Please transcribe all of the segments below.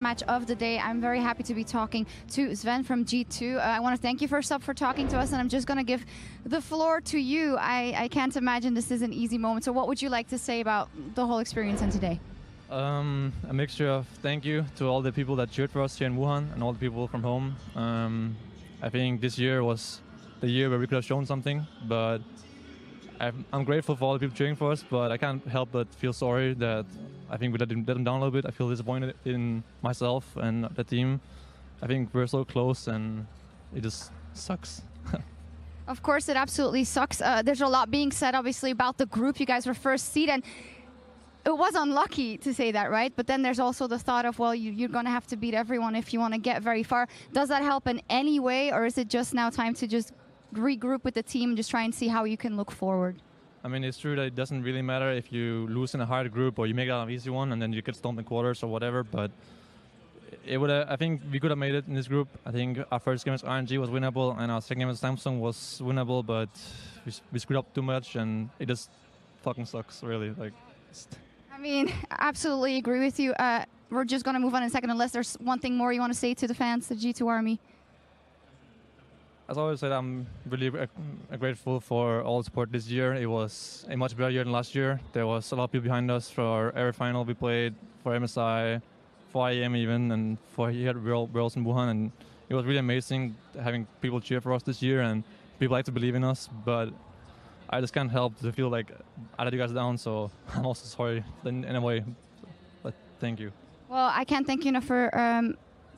Match of the day. I'm very happy to be talking to Sven from G2. I want to thank you first up for talking to us, and I'm just going to give the floor to you. I can't imagine this is an easy moment. So what would you like to say about the whole experience and today? A mixture of thank you to all the people that cheered for us here in Wuhan and all the people from home. I think this year was the year where we could have shown something, but I'm grateful for all the people cheering for us, but I can't help but feel sorry that I think we let them down a little bit. I feel disappointed in myself and the team. I think we're so close and it just sucks. Of course, it absolutely sucks. There's a lot being said, obviously, about the group. You guys were first seed, and it was unlucky to say that, right? But then there's also the thought of, well, you're going to have to beat everyone if you want to get very far. Does that help in any way, or is it just now time to just regroup with the team and just try and see how you can look forward? I mean, it's true that it doesn't really matter if you lose in a hard group or you make it an easy one and then you get stomped in quarters or whatever, but it would. I think we could have made it in this group. I think our first game as RNG was winnable and our second game as Samsung was winnable, but we screwed up too much and it just fucking sucks, really. I mean, absolutely agree with you. We're just going to move on in a second unless there's one thing more you want to say to the fans, the G2 Army. As I always said, I'm really grateful for all the support this year. It was a much better year than last year. There was a lot of people behind us for every final we played, for MSI, for IEM even, and for here at Worlds in Wuhan. And it was really amazing having people cheer for us this year and people like to believe in us. But I just can't help to feel like I let you guys down, so I'm also sorry in a way. But thank you. Well, I can't thank you enough for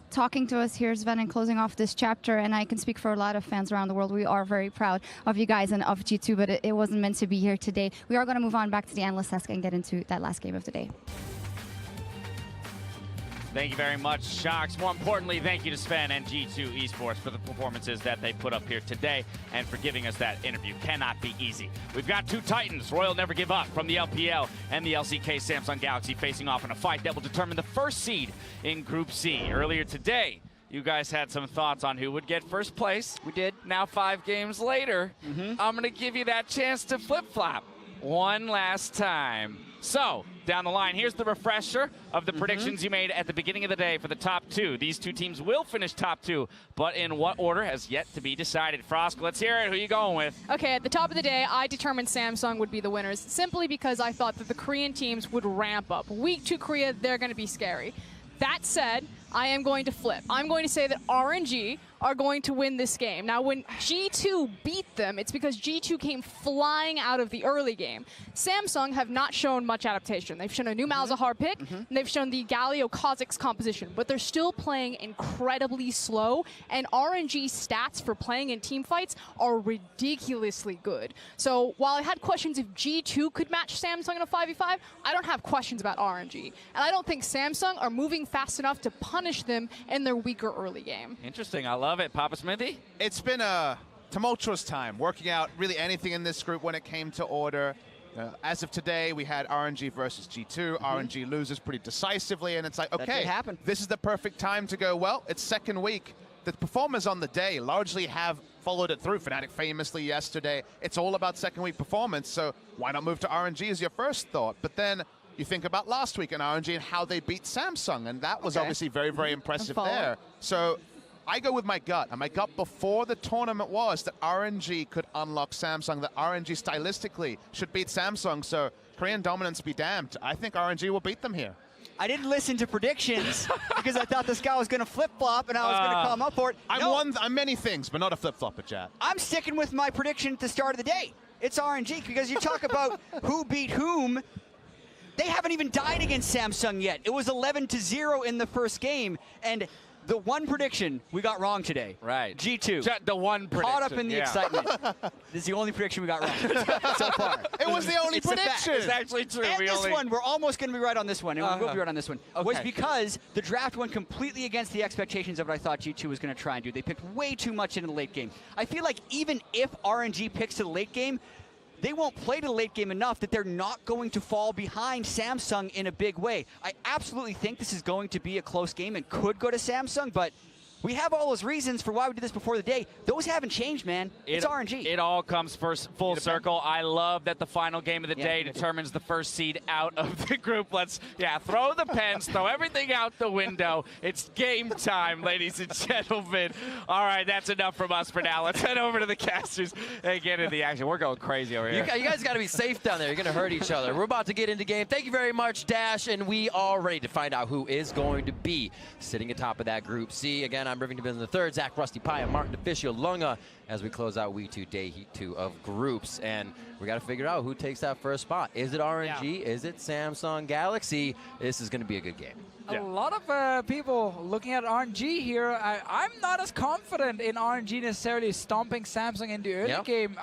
talking to us here, Sven, and closing off this chapter. And I can speak for a lot of fans around the world. We are very proud of you guys and of G2, but it wasn't meant to be here today. We are going to move on back to the analyst desk and get into that last game of the day. Thank you very much, Shocks. More importantly, thank you to Sven and G2 Esports for the performances that they put up here today and for giving us that interview. Cannot be easy. We've got two Titans, Royal Never Give Up from the LPL and the LCK Samsung Galaxy, facing off in a fight that will determine the first seed in Group C. Earlier today, you guys had some thoughts on who would get first place. We did. Now 5 games later, I'm going to give you that chance to flip-flop one last time. So, down the line, here's the refresher of the predictions you made at the beginning of the day for the top 2. These two teams will finish top 2, but in what order has yet to be decided. Frosk, let's hear it. Who are you going with? Okay, at the top of the day, I determined Samsung would be the winners, simply because I thought that the Korean teams would ramp up. Week 2 Korea, they're going to be scary. That said, I am going to flip. I'm going to say that RNG are going to win this game. Now, when G2 beat them, it's because G2 came flying out of the early game. Samsung have not shown much adaptation. They've shown a new Malzahar pick, and they've shown the Galio Kha'Zix composition, but they're still playing incredibly slow, and RNG's stats for playing in team fights are ridiculously good. So while I had questions if G2 could match Samsung in a 5v5, I don't have questions about RNG. And I don't think Samsung are moving fast enough to punish them in their weaker early game. Interesting. I love it. Papa Smithy? It's been a tumultuous time working out really anything in this group when it came to order. As of today, we had RNG versus G2. RNG loses pretty decisively, and it's like, okay, this is the perfect time to go, well, it's second week. The performers on the day largely have followed it through. Fnatic famously yesterday. It's all about second week performance, so why not move to RNG as your first thought? But then you think about last week in RNG and how they beat Samsung, and that was obviously very, very impressive there. So I go with my gut, and my gut before the tournament was that RNG could unlock Samsung, that RNG stylistically should beat Samsung, so Korean dominance be damned. I think RNG will beat them here. I didn't listen to predictions because I thought this guy was going to flip-flop and I was going to come up for it. I'm many things, but not a flip-flopper, Chad. I'm sticking with my prediction at the start of the day. It's RNG, because you talk about who beat whom. They haven't even died against Samsung yet. It was 11-0 in the first game, and the one prediction we got wrong today. Right. G2. The one prediction. Caught up in the excitement. This is the only prediction we got wrong so far. It was the only prediction. It's actually true. And this one, we're almost going to be right on this one, and we will be right on this one, was Okay. because the draft went completely against the expectations of what I thought G2 was going to try and do. They picked way too much in the late game. I feel like even if RNG picks to the late game, they won't play to the late game enough that they're not going to fall behind Samsung in a big way. I absolutely think this is going to be a close game and could go to Samsung, but We have all those reasons for why we did this before the day. Those haven't changed, man. It's RNG. It all comes full circle. I love that the final game of the day determines the first seed out of the group. Let's, throw the pens, throw everything out the window. It's game time, ladies and gentlemen. All right, that's enough from us for now. Let's head over to the casters and get into the action. We're going crazy over here. You guys got to be safe down there. You're going to hurt each other. We're about to get into game. Thank you very much, Dash, and we are ready to find out who is going to be sitting atop of that Group C. Again, I'm Rivington III, Zach Rusty Pye, and Martin Official Lunga as we close out Week 2, Day Heat 2 of groups. And we got to figure out who takes that first spot. Is it RNG? Is it Samsung Galaxy? This is going to be a good game. A lot of people looking at RNG here. I'm not as confident in RNG necessarily stomping Samsung in the early game.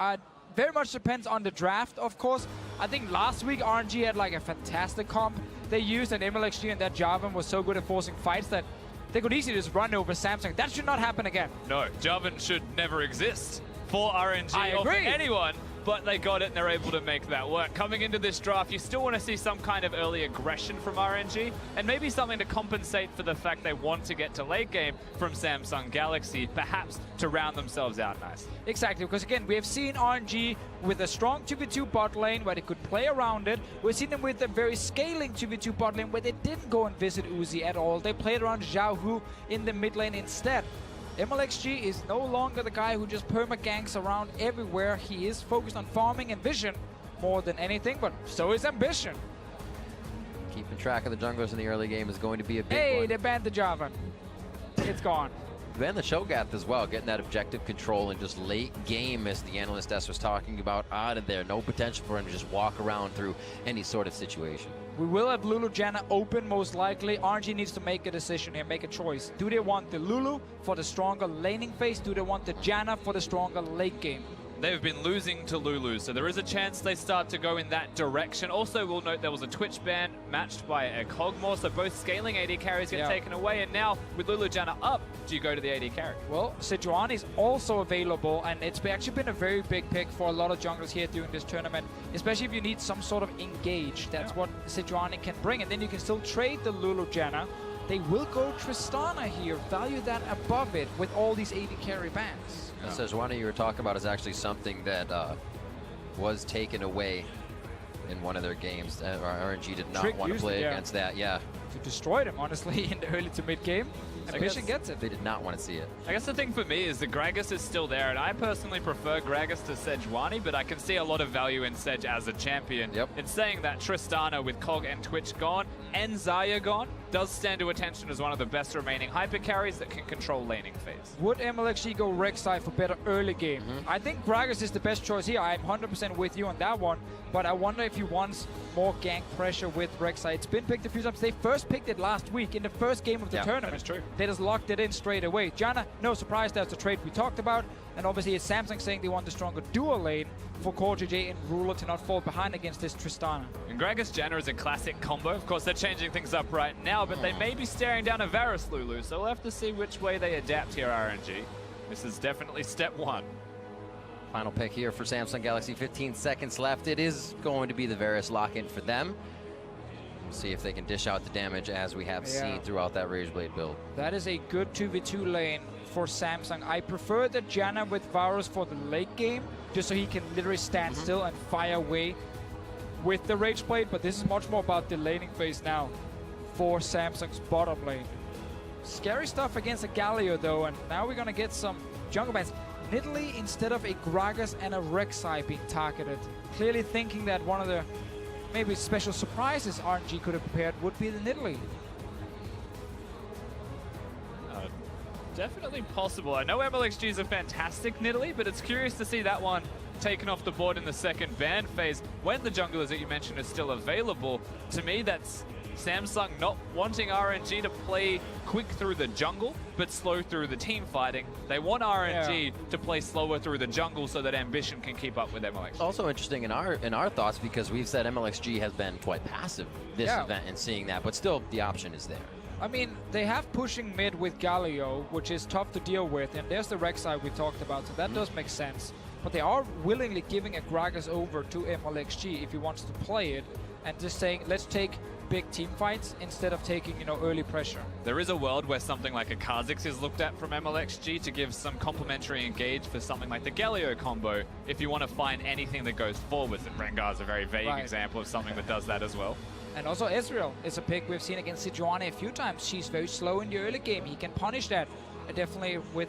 Very much depends on the draft, of course. I think last week RNG had like a fantastic comp they used, and MLXG and that Jarvan was so good at forcing fights that they could easily just run over Samsung. That should not happen again. No, Jarvan should never exist for RNG I or for agree. anyone, but they got it and they're able to make that work. Coming into this draft, you still want to see some kind of early aggression from RNG and maybe something to compensate for the fact they want to get to late game from Samsung Galaxy, perhaps to round themselves out nice. Exactly, because again, we have seen RNG with a strong 2v2 bot lane where they could play around it. We've seen them with a very scaling 2v2 bot lane where they didn't go and visit Uzi at all. They played around Xiao Hu in the mid lane instead. MLXG is no longer the guy who just perma-ganks around everywhere. He is focused on farming and vision more than anything, but so is ambition. Keeping track of the junglers in the early game is going to be a big one. Hey, they banned the Jarvan. It's gone. Then the Shogath as well, getting that objective control and just late game, as the analyst S was talking about, out of there. No potential for him to just walk around through any sort of situation. We will have Lulu Janna open most likely. RNG needs to make a decision here, make a choice. Do they want the Lulu for the stronger laning phase? Do they want the Janna for the stronger late game? They've been losing to Lulu, so there is a chance they start to go in that direction. Also, we'll note there was a Twitch ban matched by a Kog'Maw, so both scaling AD carries get taken away, and now with Lulu Janna up, do you go to the AD carry? Well, Sejuani is also available, and it's actually been a very big pick for a lot of junglers here during this tournament, especially if you need some sort of engage. That's what Sejuani can bring, and then you can still trade the Lulu Janna. They will go Tristana here, value that above it with all these AD carry bans. Sejuani you were talking about is actually something that was taken away in one of their games. RNG did not want to play against that. To destroy them, honestly, in the early to mid game. Ambition gets it. They did not want to see it. I guess the thing for me is the Gragas is still there, and I personally prefer Gragas to Sejuani, but I can see a lot of value in Sej as a champion. In saying that, Tristana with Kog and Twitch gone, and Xayah gone, does stand to attention as one of the best remaining hyper carries that can control laning phase. Would MLXG go Rek'Sai for better early game? I think Gragas is the best choice here. I'm 100% with you on that one, but I wonder if he wants more gank pressure with Rek'Sai. It's been picked a few times. They first picked it last week in the first game of the tournament. That is true. They just locked it in straight away. Janna, no surprise, that's the trade we talked about. And obviously it's Samsung saying they want the stronger dual lane for Core JJ and Ruler to not fall behind against this Tristana. And Gragas Janna is a classic combo. Of course, they're changing things up right now, but they may be staring down a Varus Lulu, so we'll have to see which way they adapt here, RNG. This is definitely step one. Final pick here for Samsung Galaxy, 15 seconds left. It is going to be the Varus lock-in for them. We'll see if they can dish out the damage as we have seen throughout that Rageblade build. That is a good 2v2 lane for Samsung. I prefer the Janna with Varus for the late game, just so he can literally stand still and fire away with the Rageblade, but this is much more about the laning phase now for Samsung's bottom lane. Scary stuff against a Galio though, and now we're gonna get some jungle bans. Nidalee instead of a Gragas and a Rek'Sai being targeted. Clearly thinking that one of the maybe special surprises RNG could have prepared would be the Nidalee. Definitely possible. I know MLXG is a fantastic Nidalee, but it's curious to see that one taken off the board in the second ban phase when the junglers that you mentioned are still available. To me, that's Samsung not wanting RNG to play quick through the jungle, but slow through the team fighting. They want RNG to play slower through the jungle so that Ambition can keep up with MLXG. Also interesting in our thoughts, because we've said MLXG has been quite passive this event and seeing that, but still the option is there. I mean, they have pushing mid with Galio, which is tough to deal with, and there's the Rek'Sai we talked about, so that does make sense. But they are willingly giving a Gragas over to MLXG if he wants to play it, and just saying, let's take big team fights instead of taking, early pressure. There is a world where something like a Kha'Zix is looked at from MLXG to give some complementary engage for something like the Galio combo if you want to find anything that goes forwards, and Rengar is a very vague example of something that does that as well. And also Ezreal is a pick we've seen against Sejuani a few times. She's very slow in the early game. He can punish that, definitely with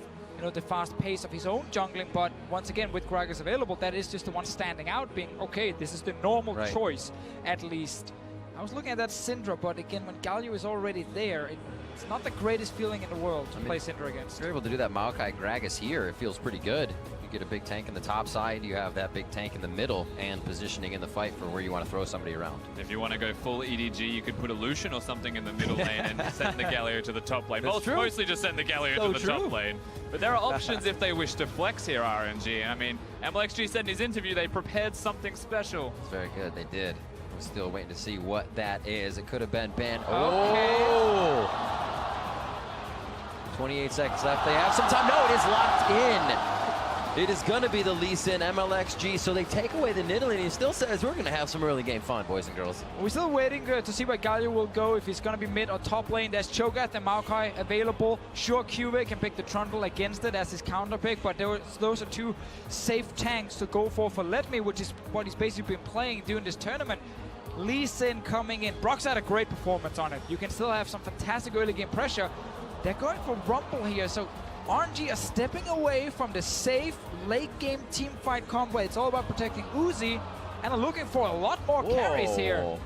the fast pace of his own jungling. But once again, with Gragas available, that is just the one standing out, being, okay, this is the normal choice, at least. I was looking at that Syndra, but again, when Galio is already there, it's not the greatest feeling in the world to play Syndra against. If you're able to do that Maokai Gragas here, it feels pretty good. You get a big tank in the top side, you have that big tank in the middle, and positioning in the fight for where you want to throw somebody around. If you want to go full EDG, you could put a Lucian or something in the middle lane and send the Galio to the top lane. Mostly just send the Galio to the top lane. But there are options if they wish to flex here, RNG. I mean, MLXG said in his interview they prepared something special. It's very good, they did. I'm still waiting to see what that is. It could have been Ben. Okay. Oh! 28 seconds left. They have some time. No, it is locked in. It is going to be the Lee Sin MLXG. So they take away the Nidalee, and he still says we're going to have some early game fun, boys and girls. We're still waiting to see where Galio will go, if he's going to be mid or top lane. There's Cho'Gath and Maokai available. Sure, Cuvee can pick the Trundle against it as his counter pick, but those are two safe tanks to go for Let Me, which is what he's basically been playing during this tournament. Lee Sin coming in. Brock's had a great performance on it. You can still have some fantastic early game pressure. They're going for Rumble here, so RNG are stepping away from the safe late game team fight combo. It's all about protecting Uzi, and are looking for a lot more carries here.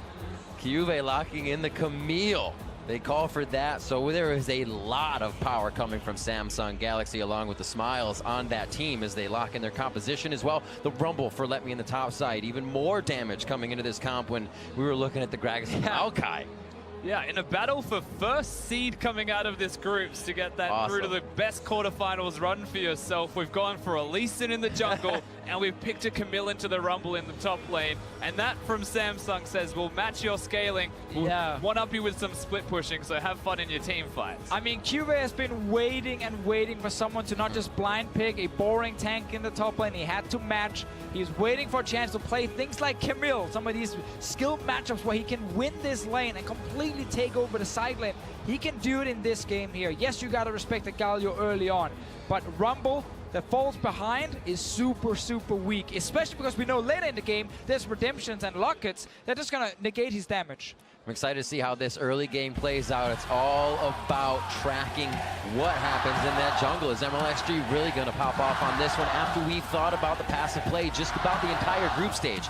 Cuvee locking in the Camille. They call for that, so there is a lot of power coming from Samsung Galaxy along with the Smiles on that team as they lock in their composition as well. The Rumble for Let Me in the top side. Even more damage coming into this comp when we were looking at the Gragas and Maokai. Yeah, in a battle for first seed coming out of this group to get that through to the best quarterfinals run for yourself. We've gone for a Lee Sin in the jungle, and we've picked a Camille into the Rumble in the top lane. And that from Samsung says, we'll match your scaling. We'll one-up you with some split pushing, so have fun in your team fights. I mean, Cuvee has been waiting and waiting for someone to not just blind pick a boring tank in the top lane. He had to match. He's waiting for a chance to play things like Camille, some of these skill matchups where he can win this lane and completely take over the side lane. He can do it in this game here. Yes, you gotta respect the Galio early on, but Rumble that falls behind is super, super weak, especially because we know later in the game there's redemptions and lockets that are just gonna negate his damage. I'm excited to see how this early game plays out. It's all about tracking what happens in that jungle. Is MLXG really going to pop off on this one after we've thought about the passive play just about the entire group stage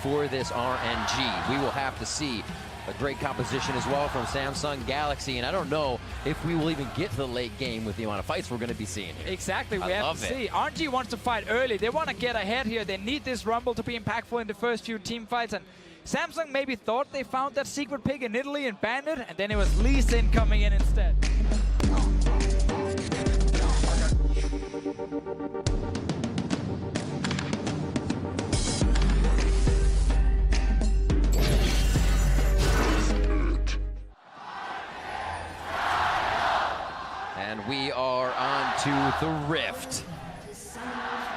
for this RNG? We will have to see. A great composition as well from Samsung Galaxy, and I don't know if we will even get to the late game with the amount of fights we're going to be seeing here. Exactly, we have to see. RNG wants to fight early. They want to get ahead here. They need this Rumble to be impactful in the first few team fights, and Samsung maybe thought they found that secret pick in Italy and banned it, and then it was Lee Sin coming in instead. And we are on to the Rift.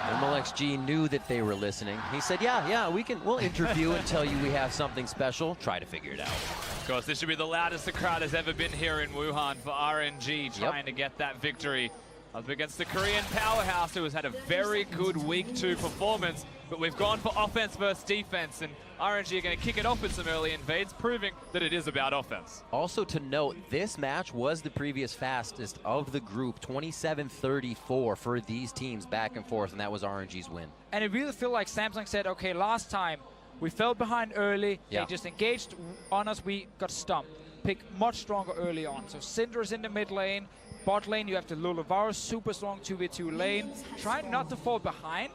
MLXG knew that they were listening. He said, yeah, we'll interview and tell you we have something special. Try to figure it out. Of course, this should be the loudest the crowd has ever been here in Wuhan for RNG, trying to get that victory up against the Korean powerhouse, who has had a very good Week 2 performance. But we've gone for offense versus defense, and RNG are going to kick it off with some early invades, proving that it is about offense. Also to note, this match was the previous fastest of the group, 27-34 for these teams back and forth, and that was RNG's win. And it really feel like Samsung said, okay, last time we fell behind early, they just engaged on us, we got stumped. Pick much stronger early on. So Syndra's in the mid lane, bot lane you have the Lulavaros, super strong 2v2 lane, trying not to fall behind.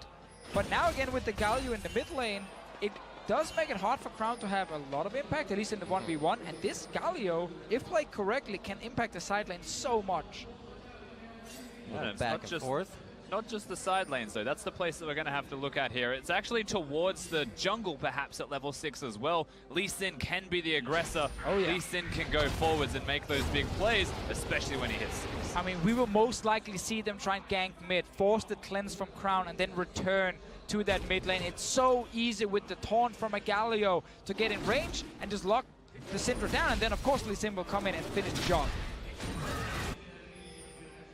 But now again with the Galio in the mid lane, it does make it hard for Crown to have a lot of impact, at least in the 1v1. And this Galio, if played correctly, can impact the side lane so much. Yeah, back and forth. Not just the side lanes, though. That's the place that we're going to have to look at here. It's actually towards the jungle, perhaps, at level 6 as well. Lee Sin can be the aggressor. Lee Sin can go forwards and make those big plays, especially when he hits 6. I mean, we will most likely see them try and gank mid, force the cleanse from Crown, and then return to that mid lane. It's so easy with the taunt from a Galio to get in range and just lock the Syndra down, and then of course Lee Sin will come in and finish the job.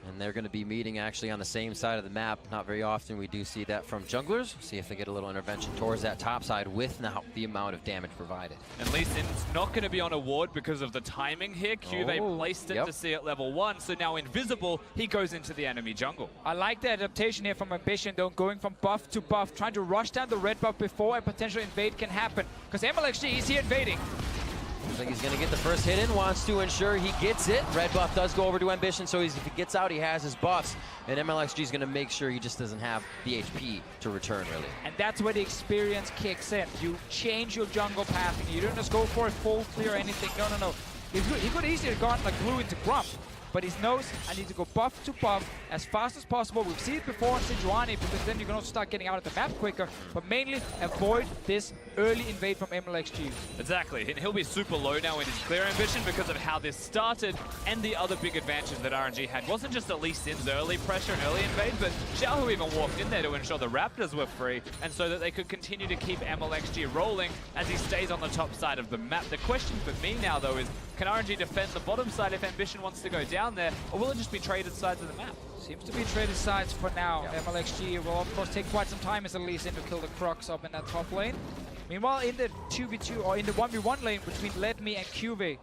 And they're going to be meeting actually on the same side of the map. Not very often we do see that from junglers. See if they get a little intervention towards that top side with now the amount of damage provided. And Lee Sin's not going to be on a ward because of the timing here. QV placed it to see at level 1, so now invisible, he goes into the enemy jungle. I like the adaptation here from Ambition, though, going from buff to buff, trying to rush down the red buff before a potential invade can happen. Because MLXG is here invading. Looks like he's going to get the first hit in, wants to ensure he gets it. Red buff does go over to Ambition, so if he gets out, he has his buffs. And MLXG is going to make sure he just doesn't have the HP to return, really. And that's where the experience kicks in. You change your jungle pathing. You don't just go for a full clear or anything. No. He could easily have gone like glue into Grump. But he knows I need to go buff to buff as fast as possible. We've seen it before in Sejuani, because then you can also start getting out of the map quicker. But mainly avoid this early invade from MLXG. Exactly, and he'll be super low now in his clear ambition because of how this started, and the other big advantage that RNG had wasn't just at Lee Sin's early pressure and early invade, but Xiao even walked in there to ensure the Raptors were free, and so that they could continue to keep MLXG rolling as he stays on the top side of the map. The question for me now, though, is can RNG defend the bottom side if Ambition wants to go down there, or will it just be traded sides of the map? Seems to be traded sides for now. MLXG will of course take quite some time as a Lee Sin to kill the Crux up in that top lane. Meanwhile, in the 2v2 or in the 1v1 lane between Ledme and QV,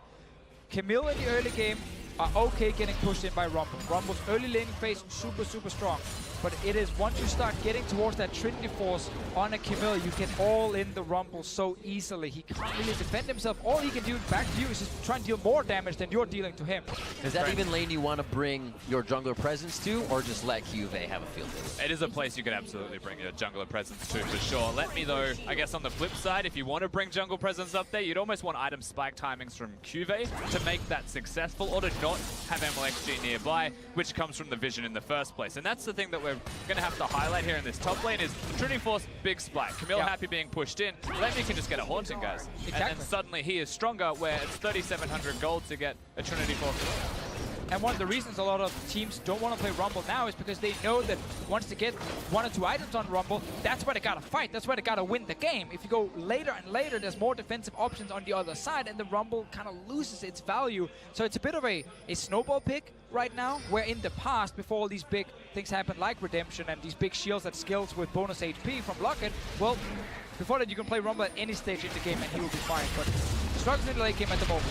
Camille in the early game are okay getting pushed in by Rumble. Rumble's early laning phase super strong. But it is once you start getting towards that Trinity Force on a Camille, you can all in the Rumble so easily. He can't really defend himself. All he can do back to you is just try and deal more damage than you're dealing to him. Is that even lane you want to bring your jungler presence to, or just let QV have a field day? It is a place you could absolutely bring your jungler presence to, for sure. Let me, though, I guess on the flip side, if you want to bring jungle presence up there, you'd almost want item spike timings from QV to make that successful, or to not have MLXG nearby, which comes from the vision in the first place. And that's the thing that we're going to have to highlight here in this top lane is Trinity Force, big spike. Camille happy being pushed in. Lemmy can just get a haunting, guys. Exactly. And then suddenly he is stronger, where it's 3,700 gold to get a Trinity Force. And one of the reasons a lot of teams don't want to play Rumble now is because they know that once they get 1 or 2 items on Rumble, that's where they gotta fight. That's where they gotta win the game. If you go later and later, there's more defensive options on the other side, and the Rumble kind of loses its value. So it's a bit of a snowball pick right now, where in the past, before all these big things happened like Redemption and these big shields that skills with bonus HP from Locket, well, before that you can play Rumble at any stage in the game and he will be fine. But struggles in the late game at the moment.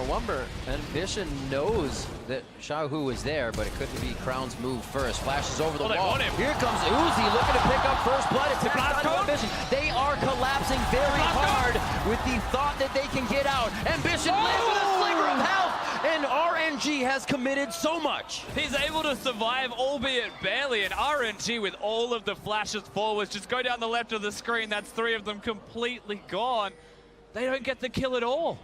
Wumber, Ambition knows that Xiaohu is there, but it couldn't be Crown's move first. Flashes over the wall. Here comes Uzi looking to pick up first blood. It's Ambition. They are collapsing very hard with the thought that they can get out. Ambition lives with a sliver of health, and RNG has committed so much. He's able to survive, albeit barely, and RNG with all of the flashes forwards. Just go down the left of the screen. That's 3 of them completely gone. They don't get the kill at all.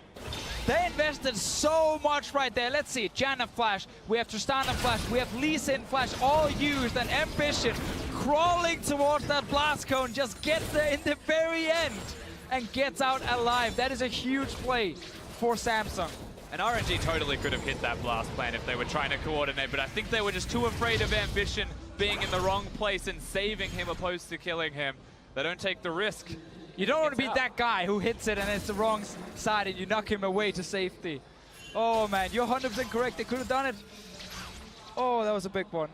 They invested so much right there. Let's see, Janna flash, we have Tristana flash, we have Lee Sin flash, all used, and Ambition crawling towards that blast cone, just gets there in the very end and gets out alive. That is a huge play for Samsung. And RNG totally could have hit that blast plan if they were trying to coordinate, but I think they were just too afraid of Ambition being in the wrong place and saving him opposed to killing him. They don't take the risk. You don't want to be that guy who hits it and it's the wrong side and you knock him away to safety. Oh man, you're 100% correct. They could have done it. Oh, that was a big one.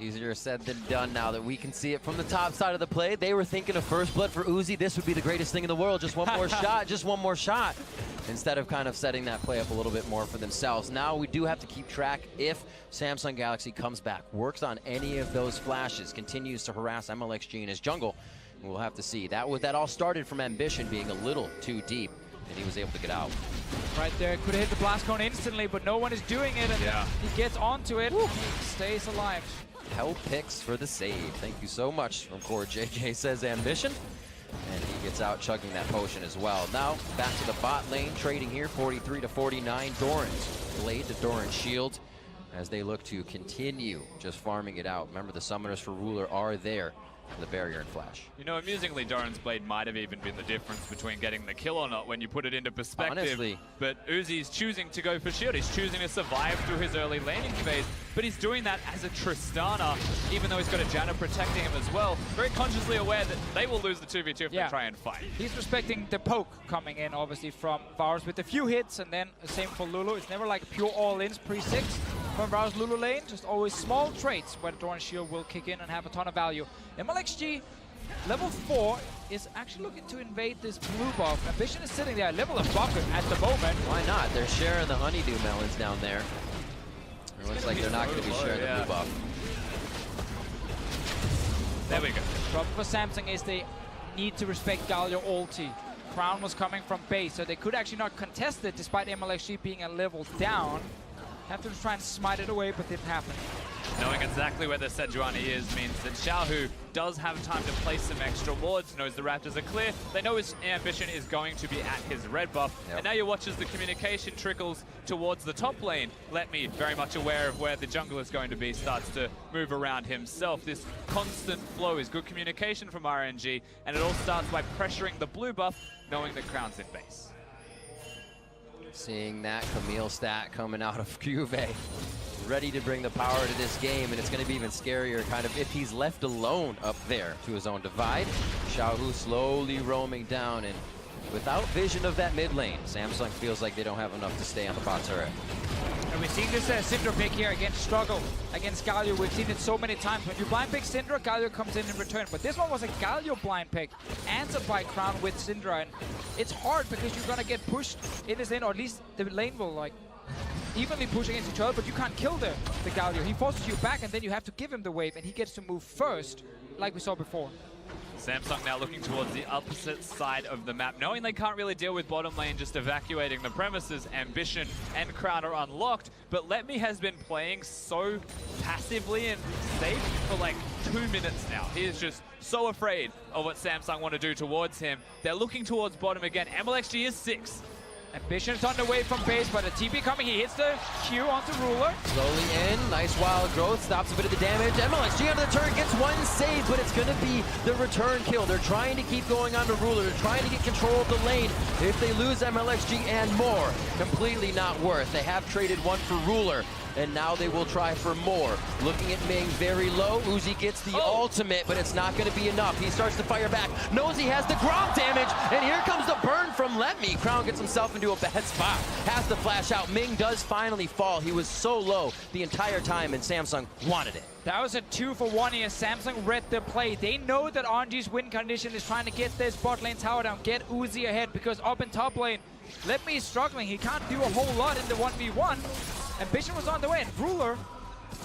Easier said than done now that we can see it from the top side of the play. They were thinking of first blood for Uzi. This would be the greatest thing in the world. Just one more shot, just one more shot. Instead of kind of setting that play up a little bit more for themselves. Now we do have to keep track if Samsung Galaxy comes back, works on any of those flashes, continues to harass MLXG in his jungle. We'll have to see. That all started from Ambition being a little too deep, and he was able to get out. Right there, could have hit the blast cone instantly, but no one is doing it, and he gets onto it. He stays alive. Hell picks for the save. Thank you so much from Core JJ, says Ambition. And he gets out chugging that potion as well. Now, back to the bot lane, trading here, 43 to 49. Doran's blade to Doran's shield as they look to continue just farming it out. Remember, the summoners for Ruler are there the barrier and flash. You know, amusingly, Doran's blade might have even been the difference between getting the kill or not when you put it into perspective. Honestly. But Uzi's choosing to go for shield. He's choosing to survive through his early laning phase, but he's doing that as a Tristana, even though he's got a Janna protecting him as well. Very consciously aware that they will lose the 2v2 if they try and fight. He's respecting the poke coming in, obviously, from Varus with a few hits, and then the same for Lulu. It's never like pure all-ins pre-6 from Varus Lulu lane, just always small traits where the Doran shield will kick in and have a ton of value. MLXG, level 4, is actually looking to invade this blue buff. Ambition is sitting there, level of bucket at the moment. Why not? They're sharing the honeydew melons down there. It looks like they're not going to be sharing the blue buff. There we go. Problem for Samsung is they need to respect Galio ulti. Crown was coming from base, so they could actually not contest it despite MLXG being a level down. Have to try and smite it away, but didn't happen. Knowing exactly where the Sejuani is means that Xiaohu does have time to place some extra wards, knows the Raptors are clear. They know his ambition is going to be at his red buff. And now you watch as the communication trickles towards the top lane. Let me, very much aware of where the jungle is going to be, starts to move around himself. This constant flow is good communication from RNG, and it all starts by pressuring the blue buff, knowing that Crown's in base. Seeing that Camille stat coming out of Juve, ready to bring the power to this game, and it's going to be even scarier kind of if he's left alone up there to his own divide. Xiaohu slowly roaming down, and without vision of that mid lane, Samsung feels like they don't have enough to stay on the bot turret. And we've seen this Syndra pick here against Struggle, against Galio. We've seen it so many times. When you blind pick Syndra, Galio comes in return. But this one was a Galio blind pick, answered by Crown with Syndra. And it's hard because you're going to get pushed in this lane, or at least the lane will like evenly push against each other, but you can't kill the Galio. He forces you back, and then you have to give him the wave, and he gets to move first, like we saw before. Samsung now looking towards the opposite side of the map, knowing they can't really deal with bottom lane, just evacuating the premises. Ambition and Crown are unlocked, but Let Me has been playing so passively and safe for like 2 minutes now. He is just so afraid of what Samsung want to do towards him. They're looking towards bottom again. MLXG is 6. Ambition's on the way from base, but a TP coming. He hits the Q onto Ruler. Slowly in, nice wild growth, stops a bit of the damage. MLXG under the turret gets one save, but it's going to be the return kill. They're trying to keep going on to Ruler. They're trying to get control of the lane. If they lose MLXG and more, completely not worth. They have traded one for Ruler, and now they will try for more. Looking at Ming very low. Uzi gets the ultimate, but it's not going to be enough. He starts to fire back. Knows he has the Grom damage, and here comes the burn from Let Me. Crown gets himself into a bad spot. Has to flash out. Ming does finally fall. He was so low the entire time, and Samsung wanted it. That was a 2-for-1 here. Samsung read the play. They know that RNG's win condition is trying to get this bot lane tower down, get Uzi ahead, because up in top lane, Let Me is struggling. He can't do a whole lot in the 1v1. Ambition was on the way, and Ruler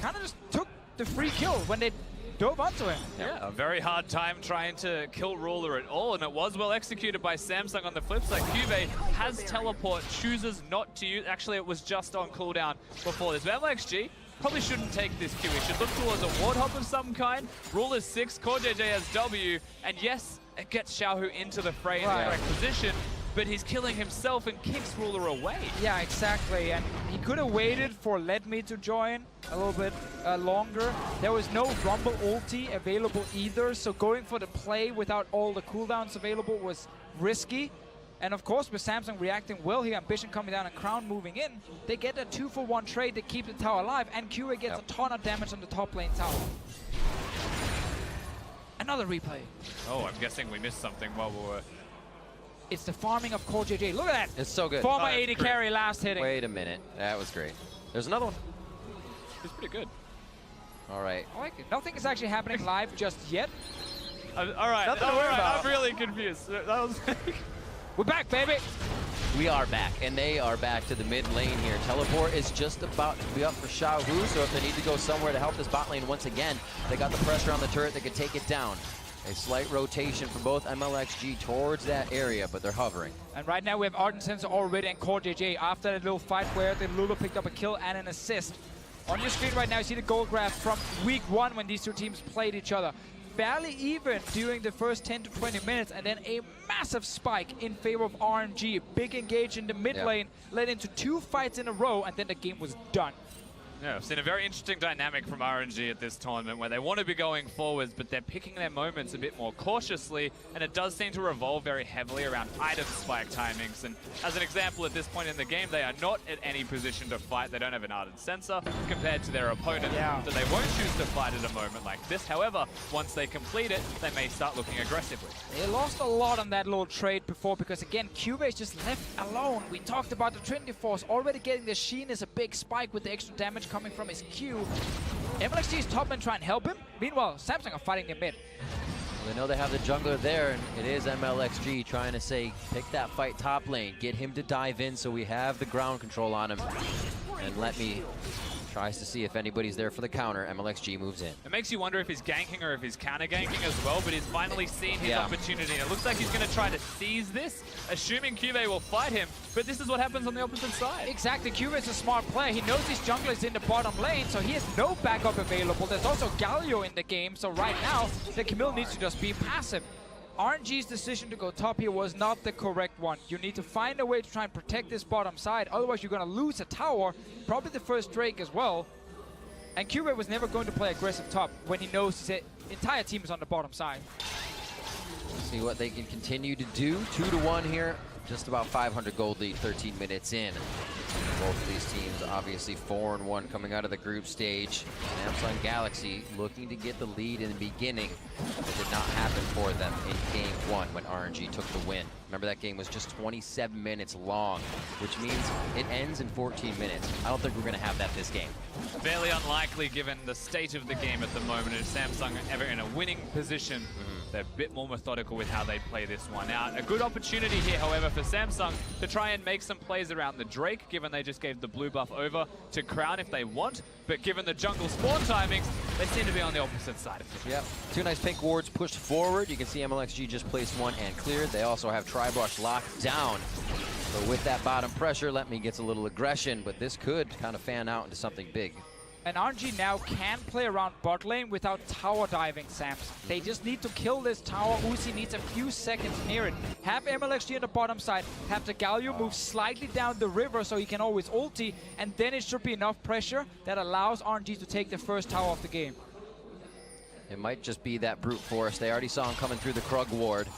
kind of just took the free kill when they dove onto him. Yeah, a very hard time trying to kill Ruler at all, and it was well executed by Samsung. On the flip side, Juve has teleport, chooses not to use. Actually, it was just on cooldown before this. But MLXG probably shouldn't take this Q. He should look towards a ward hop of some kind. Ruler's 6, Core JJ has W, and yes, it gets Xiaohu into the fray in the correct position, but he's killing himself and kicks Ruler away. Yeah, exactly. And he could have waited for Let Me to join a little bit longer. There was no Rumble ulti available either, so going for the play without all the cooldowns available was risky. And of course, with Samsung reacting well here, Ambition coming down and Crown moving in, they get a 2-for-1 trade to keep the tower alive, and QA gets a ton of damage on the top lane tower. Another replay. Oh, I'm guessing we missed something while we were... It's the farming of Core JJ. Look at that. It's so good. Former 80 carry last hitting. Wait a minute. That was great. There's another one. It's pretty good. All right. I like it. Nothing is actually happening live just yet. All right. Nothing to worry about. I'm really confused. That was We're back, baby. We are back, and they are back to the mid lane here. Teleport is just about to be up for Xiaohu, so if they need to go somewhere to help this bot lane once again, they got the pressure on the turret that could take it down. A slight rotation from both MLXG towards that area, but they're hovering. And right now we have Ardent Sensor already and Core JJ after that little fight where the Lulu picked up a kill and an assist. On your screen right now, you see the goal graph from week 1 when these two teams played each other. Fairly even during the first 10 to 20 minutes, and then a massive spike in favor of RNG. Big engage in the mid lane led into 2 fights in a row, and then the game was done. Yeah, I've seen a very interesting dynamic from RNG at this tournament where they want to be going forwards, but they're picking their moments a bit more cautiously, and it does seem to revolve very heavily around item spike timings. And as an example, at this point in the game, they are not at any position to fight. They don't have an ardent sensor compared to their opponent, so they won't choose to fight at a moment like this. However, once they complete it, they may start looking aggressively. They lost a lot on that little trade before because, again, Cube is just left alone. We talked about the Trinity Force already getting the Sheen is a big spike with the extra damage coming from his Q. MLXG's top lane trying to help him. Meanwhile, Samsung are fighting the mid. Well, they know they have the jungler there, and it is MLXG trying to say, pick that fight top lane, get him to dive in so we have the ground control on him. And Let Me tries to see if anybody's there for the counter. MLXG moves in. It makes you wonder if he's ganking or if he's counter-ganking as well, but he's finally seen his opportunity. And it looks like he's going to try to seize this, assuming Cube will fight him. But this is what happens on the opposite side. Exactly. Cube is a smart player. He knows his jungler is in the bottom lane, so he has no backup available. There's also Galio in the game, so right now, the Camille needs to just be passive. RNG's decision to go top here was not the correct one. You need to find a way to try and protect this bottom side, otherwise you're going to lose a tower, probably the first Drake as well. And Cube was never going to play aggressive top when he knows his entire team is on the bottom side. See what they can continue to do. 2-1 here. Just about 500 gold lead, 13 minutes in. Both of these teams obviously 4-1 coming out of the group stage. Samsung Galaxy looking to get the lead in the beginning. It did not happen for them in game 1 when RNG took the win. Remember, that game was just 27 minutes long, which means it ends in 14 minutes. I don't think we're going to have that this game. Fairly unlikely given the state of the game at the moment. If Samsung are ever in a winning position, they're a bit more methodical with how they play this one out. A good opportunity here, however, for Samsung to try and make some plays around the Drake, given they just gave the blue buff over to Crown if they want. But given the jungle spawn timings, they seem to be on the opposite side of things. Yep. 2 nice pink wards pushed forward. You can see MLXG just placed one and cleared. They also have Tri-Brush locked down. So with that bottom pressure, Let Me gets a little aggression, but this could kind of fan out into something big. And RNG now can play around bot lane without tower diving Samsung. They just need to kill this tower. Uzi needs a few seconds near it. Have MLXG on the bottom side. Have the Galio move slightly down the river so he can always ulti. And then it should be enough pressure that allows RNG to take the first tower of the game. It might just be that brute force. They already saw him coming through the Krug ward.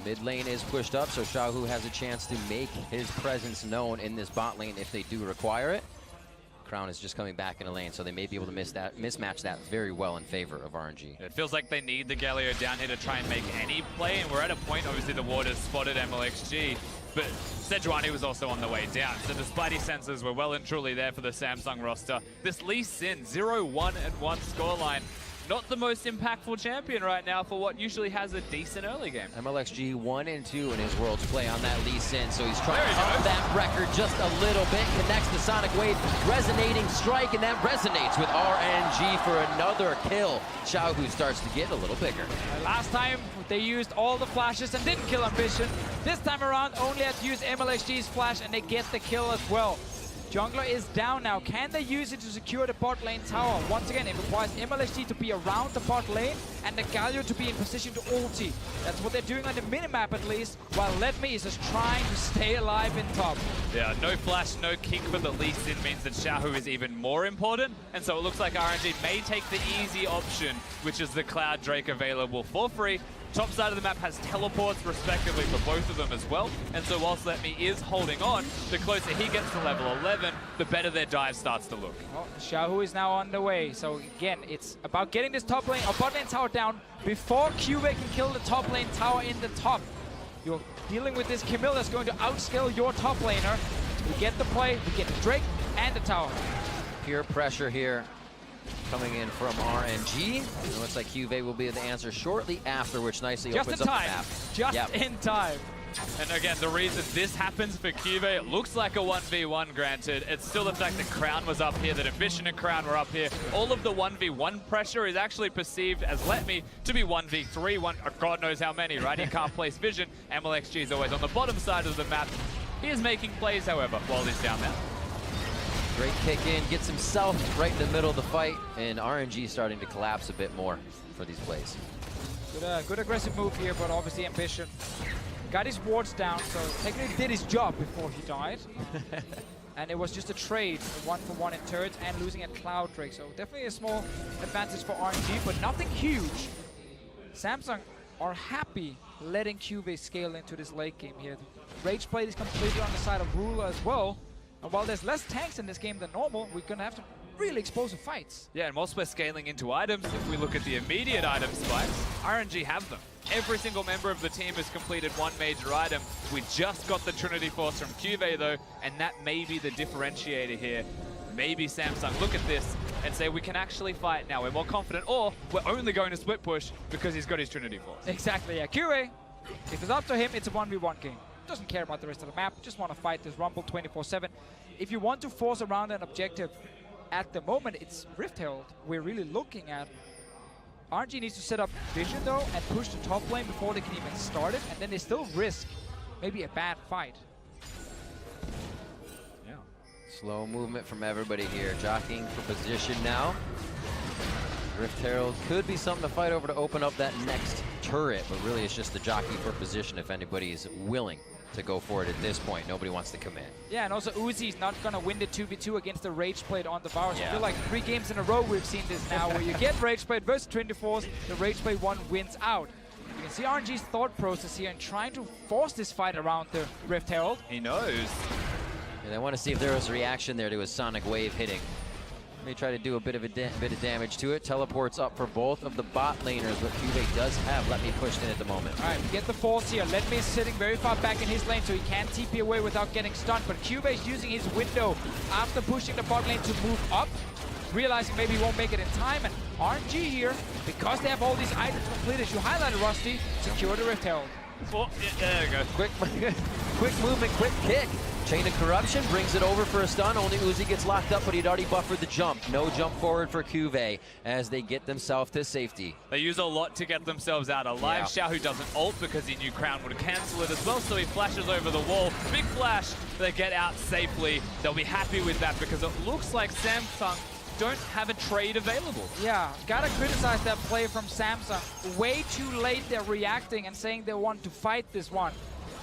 Mid lane is pushed up, so Xiaohu has a chance to make his presence known in this bot lane if they do require it. Crown is just coming back in a lane, so they may be able to mismatch that very well in favor of RNG. It feels like they need the Galio down here to try and make any play, and we're at a point, obviously the ward has spotted MLXG, but Sejuani was also on the way down, so the Spidey sensors were well and truly there for the Samsung roster. This Lee Sin 0-1-1 scoreline. Not the most impactful champion right now for what usually has a decent early game. MLXG 1-2 in his Worlds play on that Lee Sin, so he's trying to up that record just a little bit. Connects the Sonic Wave, resonating strike, and that resonates with RNG for another kill. Xiaohu starts to get a little bigger. Last time they used all the flashes and didn't kill Ambition. This time around only had to use MLXG's flash and they get the kill as well. Jungler is down now. Can they use it to secure the bot lane tower? Once again, it requires MLXG to be around the bot lane and the Galio to be in position to ulti. That's what they're doing on the minimap at least, while Let Me is just trying to stay alive in top. Yeah, no flash, no kick for the Lee Sin means that Xiaohu is even more important, and so it looks like RNG may take the easy option, which is the Cloud Drake available for free. Top side of the map has teleports respectively for both of them as well, and so whilst Let Me is holding on, the closer he gets to level 11, the better their dive starts to look. Well, Xiaohu is now on the way, so again, it's about getting this top lane or bot lane tower down before Cube can kill the top lane tower in the top. You're dealing with this Camille that's going to outscale your top laner. We get the play, we get the Drake and the tower. Pure pressure here coming in from RNG. It looks like QV will be the answer shortly after, which nicely opens up the map. Just in time. And again, the reason this happens for QV, it looks like a 1v1 granted. It's still the fact that Crown was up here, that Ambition and Crown were up here. All of the 1v1 pressure is actually perceived as Let Me to be 1v3, God knows how many, right? He can't place vision. MLXG is always on the bottom side of the map. He is making plays, however, while he's down there. Great kick in, gets himself right in the middle of the fight, and RNG starting to collapse a bit more for these plays. Good aggressive move here, but obviously Ambition got his wards down, so technically did his job before he died. And it was just a trade, 1-for-1 in turrets and losing at Cloud Drake. So definitely a small advantage for RNG, but nothing huge. Samsung are happy letting QV scale into this late game here. The Rage Blade is completely on the side of Ruler as well. And while there's less tanks in this game than normal, we're going to have to really explosive fights. Yeah, and whilst we're scaling into items, if we look at the immediate item spikes, RNG have them. Every single member of the team has completed one major item. We just got the Trinity Force from QV though, and that may be the differentiator here. Maybe Samsung look at this and say we can actually fight now. We're more confident, or we're only going to split push because he's got his Trinity Force. Exactly, yeah. QA, if it's up to him, it's a 1v1 game. Doesn't care about the rest of the map, just want to fight this Rumble 24/7. If you want to force around an objective, at the moment it's Rift Herald we're really looking at. RNG needs to set up vision though and push the top lane before they can even start it, and then they still risk maybe a bad fight. Yeah. Slow movement from everybody here, jockeying for position now. Rift Herald could be something to fight over to open up that next turret, but really it's just the jockey for position if anybody is willing to go for it at this point. Nobody wants to commit. Yeah, and also Uzi's not going to win the 2v2 against the Rage Blade on the Varus. Yeah. I feel like 3 games in a row we've seen this now, where you get Rage Blade versus Trinity Force, the Rage Blade one wins out. You can see RNG's thought process here in trying to force this fight around the Rift Herald. He knows. And I want to see if there was a reaction there to his Sonic Wave hitting. May try to do a bit of damage to it. Teleports up for both of the bot laners, but QV does have Let Me pushed in at the moment. All right, we get the force here. Let Me is sitting very far back in his lane, so he can't TP away without getting stunned. But QV is using his window after pushing the bot lane to move up, realizing maybe he won't make it in time. And RNG here, because they have all these items completed, as you highlighted, Rusty, secure the Rift Herald. Oh, yeah, there you go. Quick movement, quick kick. Chain of Corruption brings it over for a stun. Only Uzi gets locked up, but he'd already buffered the jump. No jump forward for QV as they get themselves to safety. They use a lot to get themselves out alive. Xiao, who doesn't ult because he knew Crown would cancel it as well, so he flashes over the wall. Big flash, they get out safely. They'll be happy with that because it looks like Samsung don't have a trade available. Yeah, gotta criticize that play from Samsung. Way too late they're reacting and saying they want to fight this one.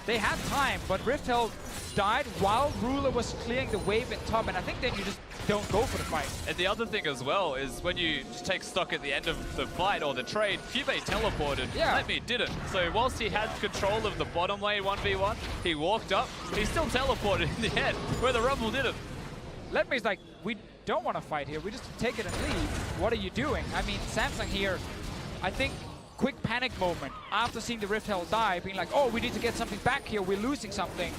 They had time, but Rift Herald died while Ruler was clearing the wave in top, and I think then you just don't go for the fight. And the other thing as well is when you just take stock at the end of the fight or the trade, QV teleported, Let Me didn't. So whilst he had control of the bottom lane 1v1, he walked up, he still teleported in the end, where the Rumble didn't. Let Me's like, we don't want to fight here, we just take it and leave. What are you doing? I mean, Samsung here, I think, quick panic moment after seeing the Rift Herald die, being like, oh, we need to get something back here, we're losing something,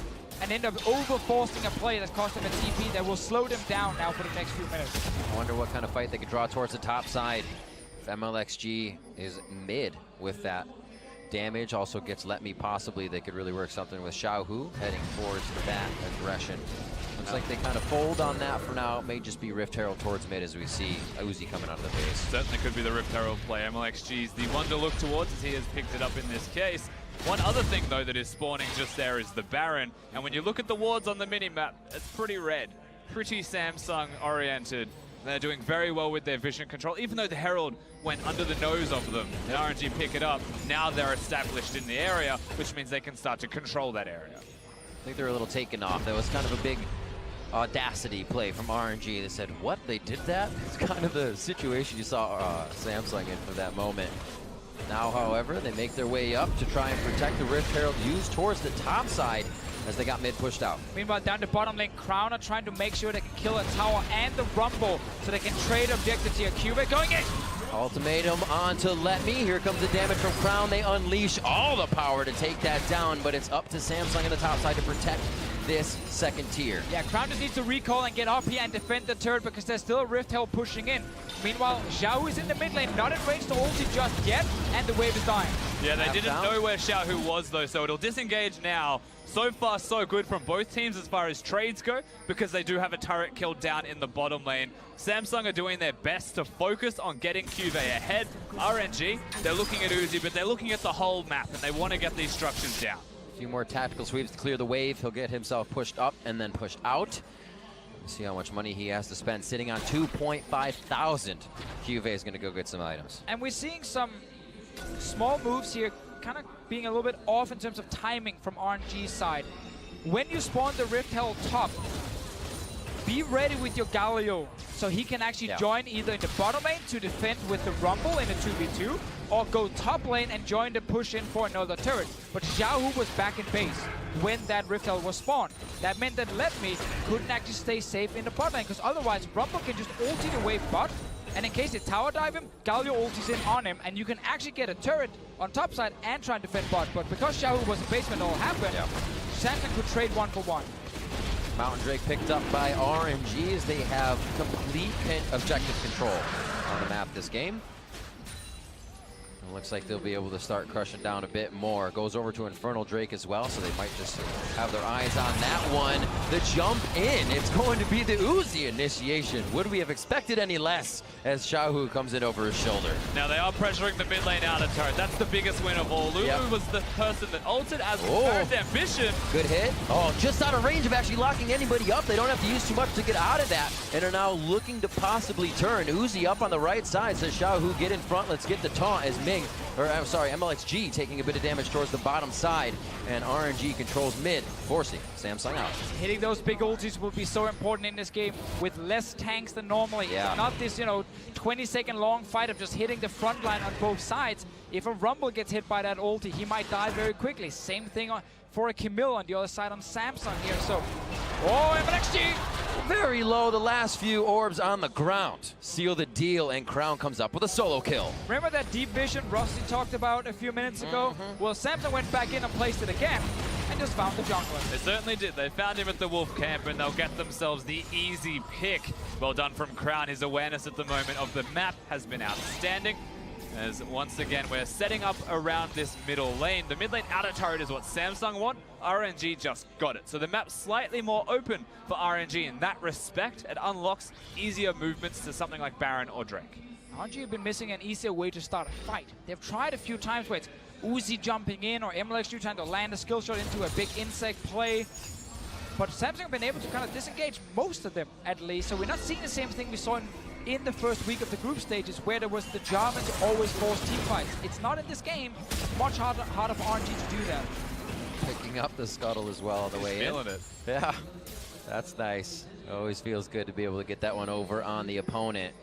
and end up over-forcing a play that cost them a TP that will slow them down now for the next few minutes. I wonder what kind of fight they could draw towards the top side. If MLXG is mid with that damage, also gets Let Me possibly, they could really work something with Xiaohu heading towards that aggression. Looks like they kind of fold on that for now. It may just be Rift Herald towards mid as we see Uzi coming out of the base. Certainly could be the Rift Herald play. MLXG's the one to look towards as he has picked it up in this case. One other thing, though, that is spawning just there is the Baron. And when you look at the wards on the minimap, it's pretty red, pretty Samsung-oriented. They're doing very well with their vision control, even though the Herald went under the nose of them and RNG pick it up. Now they're established in the area, which means they can start to control that area. I think they're a little taken off. That was kind of a big audacity play from RNG. They said, what, they did that? It's kind of the situation you saw Samsung in for that moment. Now, however, they make their way up to try and protect the Rift Herald used towards the top side as they got mid pushed out. Meanwhile, down the bottom lane, Crown are trying to make sure they can kill a tower and the Rumble so they can trade objectives here. QV going in! Ultimatum on to Let Me. Here comes the damage from Crown. They unleash all the power to take that down, but it's up to Samsung on the top side to protect this second tier. Yeah, Crown just needs to recall and get up here and defend the turret because there's still a Rift Herald pushing in. Meanwhile, Xiao is in the mid lane, not in range to ulti just yet, and the wave is dying. Yeah, they didn't know where Xiaohu was, though, so it'll disengage now. So far, so good from both teams as far as trades go, because they do have a turret killed down in the bottom lane. Samsung are doing their best to focus on getting QV ahead. RNG, they're looking at Uzi, but they're looking at the whole map, and they want to get these structures down. A few more tactical sweeps to clear the wave. He'll get himself pushed up and then pushed out. See how much money he has to spend, sitting on 2.5 thousand. QV is going to go get some items. And we're seeing some small moves here, kind of being a little bit off in terms of timing from RNG's side. When you spawn the Rift Herald top, be ready with your Galio so he can actually join either in the bottom lane to defend with the Rumble in a 2v2, or go top lane and join the push in for another turret. But Xiaohu was back in base when that Rift Herald was spawned. That meant that Letme couldn't actually stay safe in the bot lane, because otherwise Rumble can just ulti the wave bot, and in case they tower dive him, Galio ultis in on him, and you can actually get a turret on top side and try and defend bot. But because Xiaohu was in base when it all happened, Samsung could trade 1-for-1. Mountain Drake picked up by RNG as they have complete objective control on the map this game. It looks like they'll be able to start crushing down a bit more. Goes over to Infernal Drake as well, so they might just have their eyes on that one. The jump in, it's going to be the Uzi initiation. Would we have expected any less as Xiaohu comes in over his shoulder? Now they are pressuring the mid lane outer turret. That's the biggest win of all. Lulu was the person that ulted as Parent's ambition. Good hit. Oh, just out of range of actually locking anybody up. They don't have to use too much to get out of that, and are now looking to possibly turn. Uzi up on the right side, says Xiaohu, get in front, let's get the taunt, as Ming, or I'm sorry, MLXG taking a bit of damage towards the bottom side, and RNG controls mid, forcing Samsung out. Hitting those big ultis will be so important in this game with less tanks than normally. It's not this, 20-second long fight of just hitting the front line on both sides. If a Rumble gets hit by that ulti, he might die very quickly. Same thing for a Camille on the other side on Samsung here. So, MLXG! Very low, the last few orbs on the ground. Seal the deal, and Crown comes up with a solo kill. Remember that deep vision Rusty talked about a few minutes ago? Well, Samsung went back in and placed it again, and just found the jungler. They certainly did. They found him at the Wolf camp, and they'll get themselves the easy pick. Well done from Crown. His awareness at the moment of the map has been outstanding. As once again, we're setting up around this middle lane. The mid lane outer turret is what Samsung want. RNG just got it. So the map's slightly more open for RNG in that respect. It unlocks easier movements to something like Baron or Drake. RNG have been missing an easier way to start a fight. They've tried a few times where it's Uzi jumping in or MLXG trying to land a skill shot into a big insect play. But Samsung have been able to kind of disengage most of them, at least. So we're not seeing the same thing we saw in the first week of the group stages, where there was the Jarvan to always force team fights. It's not in this game. It's much harder for RNG to do that. Picking up the scuttle as well on the way in. Feeling it. Yeah, that's nice. Always feels good to be able to get that one over on the opponent.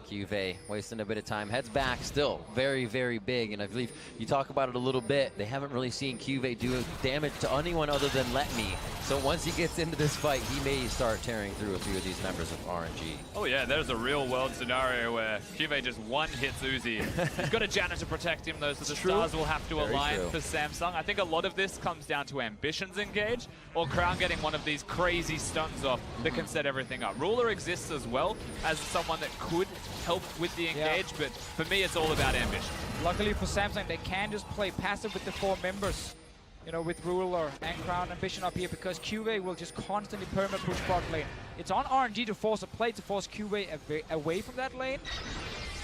Cuvée wasting a bit of time, heads back, still very, very big, and I believe you talk about it a little bit. They haven't really seen Cuvée do damage to anyone other than Letme. So once he gets into this fight, he may start tearing through a few of these members of RNG. Oh yeah, there's a real world scenario where Cuvée just one-hits Uzi. He's got a Janna to protect him though, so the stars will have to align for Samsung. I think a lot of this comes down to ambitions engage, or Crown getting one of these crazy stunts off that can set everything up. Ruler exists as well as someone that could help with the engage, but for me it's all about ambition. Luckily for Samsung, they can just play passive with the 4 members, with Ruler and Crown Ambition up here, because Cuvée will just constantly perma-push bot lane. It's on RNG to force a play to force Cuvée away from that lane.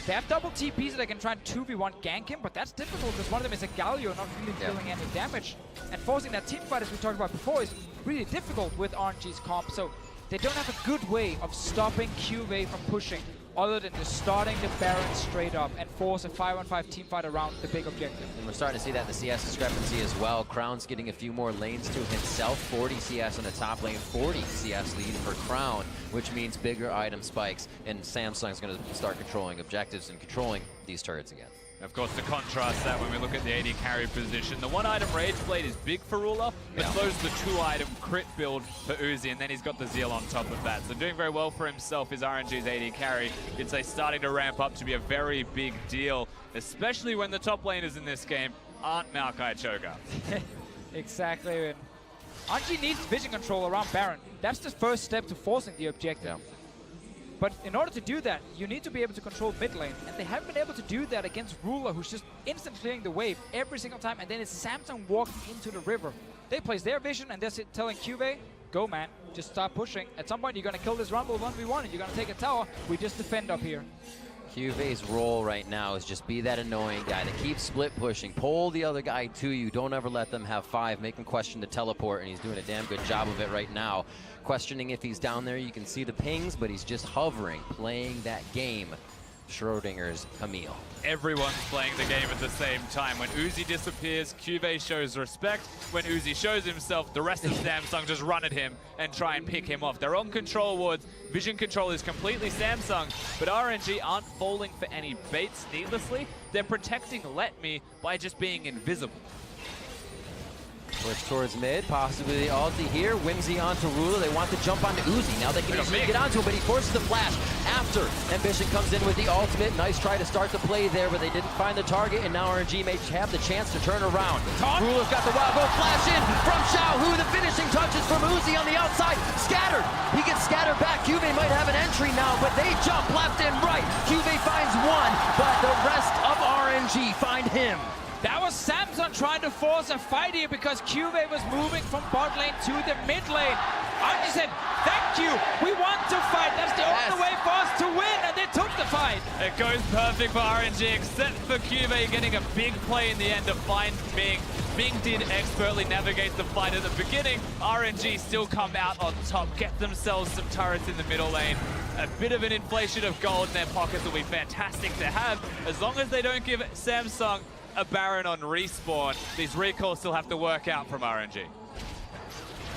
They have double TPs so they can try and 2v1 gank him, but that's difficult because one of them is a Galio, not really dealing any damage. And forcing that team fight, as we talked about before, is really difficult with RNG's comp, so they don't have a good way of stopping Cuvée from pushing, other than just starting the Baron straight up and force a 5-on-5 team fight around the big objective. And we're starting to see that in the CS discrepancy as well. Crown's getting a few more lanes to himself. 40 CS in the top lane, 40 CS lead for Crown, which means bigger item spikes, and Samsung's going to start controlling objectives and controlling these turrets again. Of course, to contrast that, when we look at the AD carry position, the 1-item Rage Blade is big for Ruler, but so's the 2-item crit build for Uzi, and then he's got the Zeal on top of that. So doing very well for himself is RNG's AD carry. You'd say starting to ramp up to be a very big deal, especially when the top laners in this game aren't Maokai Cho'Gath. Exactly. And RNG needs vision control around Baron. That's the first step to forcing the objective. But in order to do that, you need to be able to control mid lane. And they haven't been able to do that against Ruler, who's just instant clearing the wave every single time. And then it's Samsung walking into the river. They place their vision and they're telling Cuvée, go man, just start pushing. At some point, you're going to kill this Rumble 1v1 and you're going to take a tower. We just defend up here. Cuvé's role right now is just be that annoying guy that keeps split pushing. Pull the other guy to you. Don't ever let them have 5. Make him question the teleport, and he's doing a damn good job of it right now. Questioning if he's down there. You can see the pings, but he's just hovering, playing that game Schrodinger's Camille. Everyone's playing the game at the same time. When Uzi disappears, Cuvée shows respect. When Uzi shows himself, the rest of Samsung just run at him and try and pick him off. They're on control wards. Vision control is completely Samsung, but RNG aren't falling for any baits needlessly. They're protecting Let Me by just being invisible. Works towards mid, possibly the ulti here. Whimsy onto Ruler. They want to jump onto Uzi. Now they can easily get onto him, but he forces the flash after Ambition comes in with the ultimate. Nice try to start the play there, but they didn't find the target, and now RNG may have the chance to turn around. Ruler's got the wild go flash in from Xiaohu. The finishing touches from Uzi on the outside. Scattered. He gets scattered back. Cuvée might have an entry now, but they jump left and right. Cuvée finds one, but the rest of RNG find him. That was Samsung trying to force a fight here because Cuvée was moving from bot lane to the mid lane. RNG said, thank you, we want to fight. That's the only way for us to win, and they took the fight. It goes perfect for RNG, except for Cuvée getting a big play in the end to find Ming. Ming did expertly navigate the fight at the beginning. RNG still come out on top, get themselves some turrets in the middle lane. A bit of an inflation of gold in their pockets will be fantastic to have, as long as they don't give Samsung a Baron on respawn. These recalls still have to work out from RNG.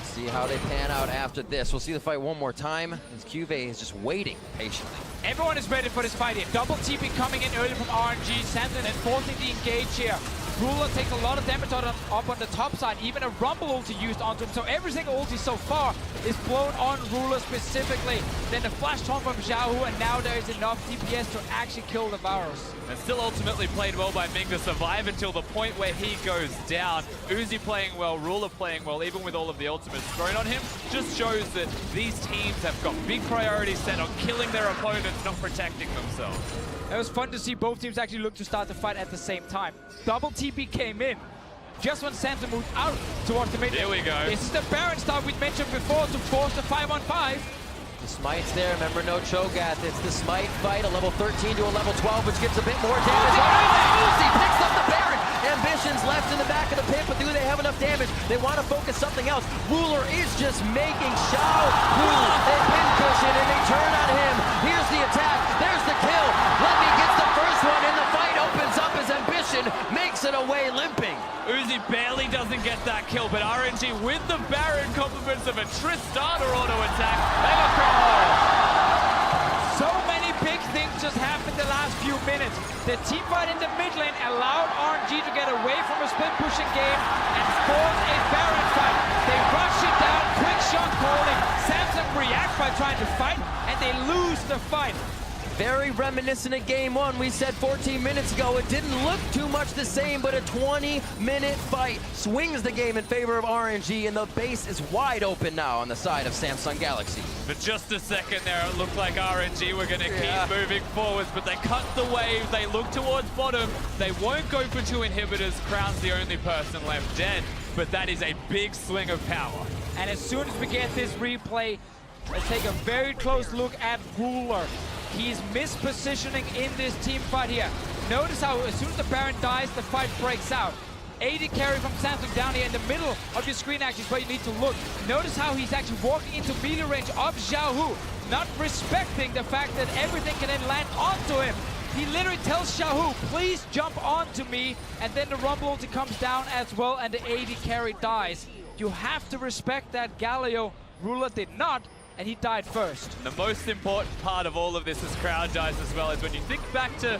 See how they pan out after this. We'll see the fight one more time, as Cuvée is just waiting patiently. Everyone is ready for this fight here. Double TP coming in early from RNG. Samsung enforcing the engage here. Ruler takes a lot of damage up on the top side, even a Rumble ulti used onto him. So every single ulti so far is blown on Ruler specifically. Then the flash taunt from Xiaohu, and now there is enough DPS to actually kill the Varus. And still ultimately played well by Ming to survive until the point where he goes down. Uzi playing well, Ruler playing well, even with all of the ultimates thrown on him, just shows that these teams have got big priorities set on killing their opponents, not protecting themselves. It was fun to see both teams actually look to start the fight at the same time. Double TP came in just when Samsung moved out towards the mid. Here we go. This is the Baron start we mentioned before to force the 5-on-5. The smite's there, remember no Cho'Gath. It's the smite fight, a level 13 to a level 12, which gives a bit more damage. Uzi picks up the Baron. Ambition's left in the back of the pit, but do they have enough damage? They want to focus something else. Ruler is just making Xiaohu a pin cushion, and they turn on him. Here's the attack. There's the kill. Lemmy gets the first one, and the fight opens up as Ambition makes it away limping. Uzi barely doesn't get that kill, but RNG with the Baron compliments of a Tristana auto attack. They got so many big things just happened the last few minutes. The team fight in the mid lane allowed RNG to get away from a split pushing game and force a Baron fight. They rush it down, quick shot calling. Samsung react by trying to fight, and they lose the fight. Very reminiscent of game one. We said 14 minutes ago it didn't look too much the same, but a 20-minute fight swings the game in favor of RNG, and the base is wide open now on the side of Samsung Galaxy. For just a second there, it looked like RNG were going to keep moving forwards, but they cut the wave. They look towards bottom. They won't go for two inhibitors. Crown's the only person left dead, but that is a big swing of power. And as soon as we get this replay, let's take a very close look at Ruler. He's mispositioning in this team fight here. Notice how as soon as the Baron dies, the fight breaks out. AD carry from Samsung down here in the middle of your screen actually is where you need to look. Notice how he's actually walking into melee range of Xiaohu, not respecting the fact that everything can then land onto him. He literally tells Xiaohu, please jump onto me, and then the Rumble ulti comes down as well, and the AD carry dies. You have to respect that. Galio, Ruler did not, and he died first. The most important part of all of this as Crown dies as well is when you think back to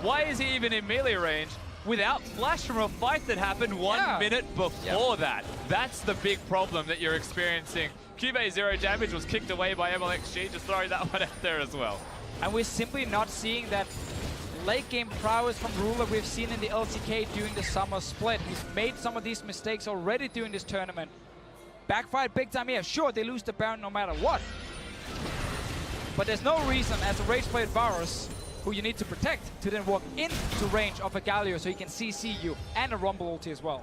why is he even in melee range without flash from a fight that happened 1 minute before that. That's the big problem that you're experiencing. Cuvée 0 damage was kicked away by MLXG, just throwing that one out there as well. And we're simply not seeing that late game prowess from Ruler we've seen in the LCK during the summer split. He's made some of these mistakes already during this tournament. Backfired big time here. Sure, they lose the Baron no matter what. But there's no reason as a rage played Varus, who you need to protect, to then walk into range of a Galio so he can CC you, and a Rumble ulti as well.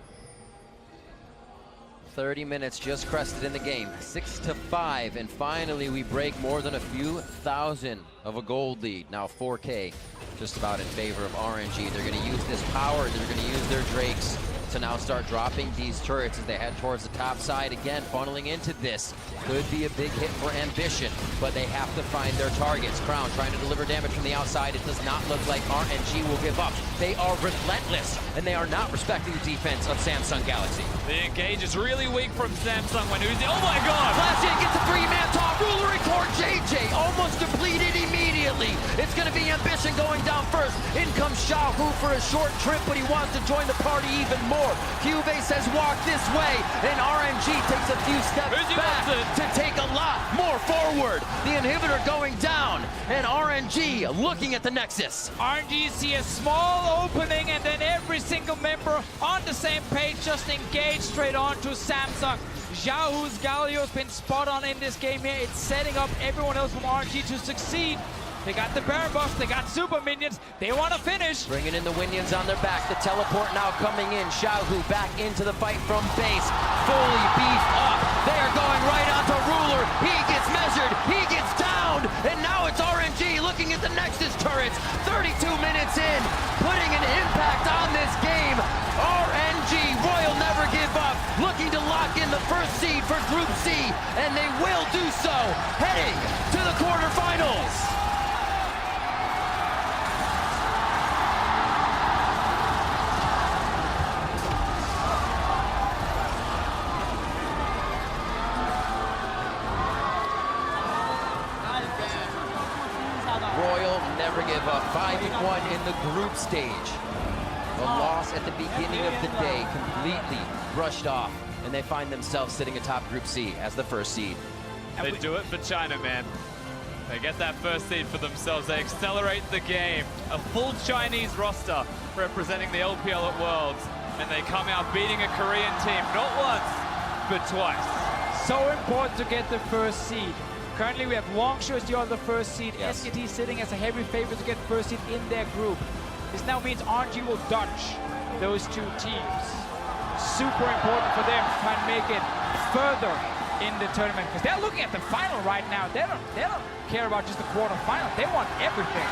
30 minutes just crested in the game, 6-5, and finally we break more than a few thousand of a gold lead. Now 4K, just about in favor of RNG. They're going to use this power, they're going to use their Drakes to now start dropping these turrets as they head towards the top side. Again, funneling into this. Could be a big hit for Ambition, but they have to find their targets. Crown trying to deliver damage from the outside. It does not look like RNG will give up. They are relentless, and they are not respecting the defense of Samsung Galaxy. The engage is really weak from Samsung when Uzi. Oh my god! Flash gets a 3-man top. Ruler record. JJ almost depleted immediately. It's going to be Ambition going down first. In comes Shahu for a short trip, but he wants to join the party even more. Cubase has walked this way, and RNG takes a few steps back to take a lot more forward. The inhibitor going down, and RNG looking at the Nexus. RNG see a small opening, and then every single member on the same page just engage straight on to Samsung. Xiaohu's Galio's been spot on in this game here. It's setting up everyone else from RNG to succeed. They got the Baron buffs, they got super minions, they want to finish. Bringing in the Winions on their back, the teleport now coming in. Xiaohu back into the fight from base, fully beefed up. They are going right onto Ruler. He gets measured, he gets downed, and now it's RNG looking at the Nexus turrets. 32 minutes in, putting an impact on this game. RNG, Royal never give up, looking to lock in the first seed for Group C, and they will do so, heading to the quarterfinals. Royal never give up. 5-1 in the group stage. The loss at the beginning of the day completely brushed off, and they find themselves sitting atop Group C as the first seed. They do it for China, man. They get that first seed for themselves. They accelerate the game. A full Chinese roster representing the LPL at Worlds, and they come out beating a Korean team, not once, but twice. So important to get the first seed. Currently we have Longshu as the first seed, Yes. SKT sitting as a heavy favorite to get first seed in their group. This now means RNG will dodge those two teams. Super important for them to try and make it further in the tournament, because they're looking at the final right now. They don't care about just the quarterfinal. They want everything.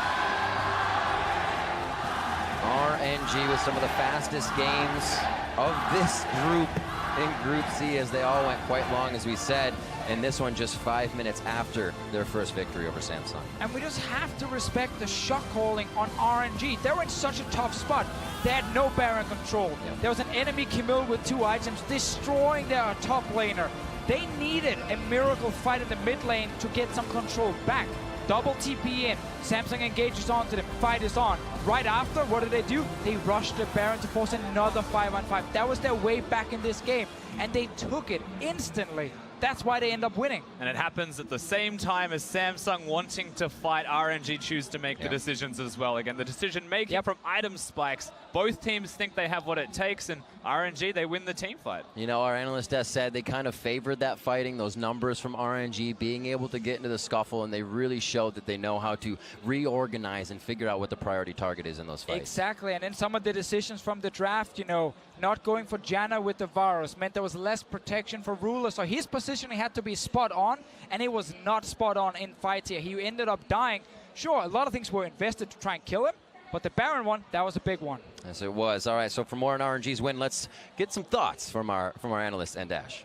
RNG with some of the fastest games of this group in Group C, as they all went quite long, as we said, and this one just 5 minutes after their first victory over Samsung. And we just have to respect the shot calling on RNG. They were in such a tough spot. They had no Baron control. Yep. There was an enemy Camille with 2 items destroying their top laner. They needed a miracle fight in the mid lane to get some control back. Double TP in, Samsung engages onto them, fight is on. Right after, what do? They rushed the Baron to force another 5-on-5. That was their way back in this game, and they took it instantly. That's why they end up winning. And it happens at the same time as Samsung wanting to fight. RNG choose to make the decisions as well. Again, the decision making from item spikes. Both teams think they have what it takes, and RNG, they win the team fight. You know, our analyst has said they kind of favored that fighting, those numbers from RNG, being able to get into the scuffle, and they really showed that they know how to reorganize and figure out what the priority target is in those fights. Exactly, and then some of the decisions from the draft, you know, not going for Janna with the Varus meant there was less protection for Ruler, so his positioning had to be spot on, and it was not spot on in fights here. He ended up dying. Sure, a lot of things were invested to try and kill him, but the Baron one, that was a big one. Yes, it was. All right, so for more on RNG's win, let's get some thoughts from our analyst and Dash.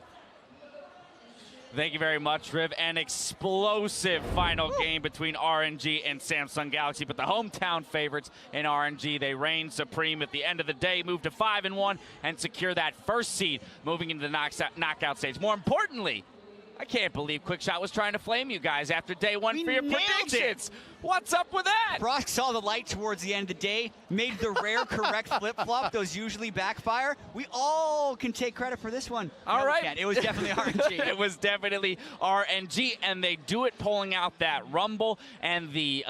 Thank you very much, Riv. An explosive final game between RNG and Samsung Galaxy, but the hometown favorites in RNG, they reign supreme at the end of the day, move to 5-1 and secure that first seed, moving into the knockout stage. More importantly, I can't believe Quickshot was trying to flame you guys after day one for your predictions. What's up with that? Brock saw the light towards the end of the day, made the rare correct flip-flop. Those usually backfire. We all can take credit for this one. All right. It was definitely RNG. It was definitely RNG, and they do it pulling out that Rumble and the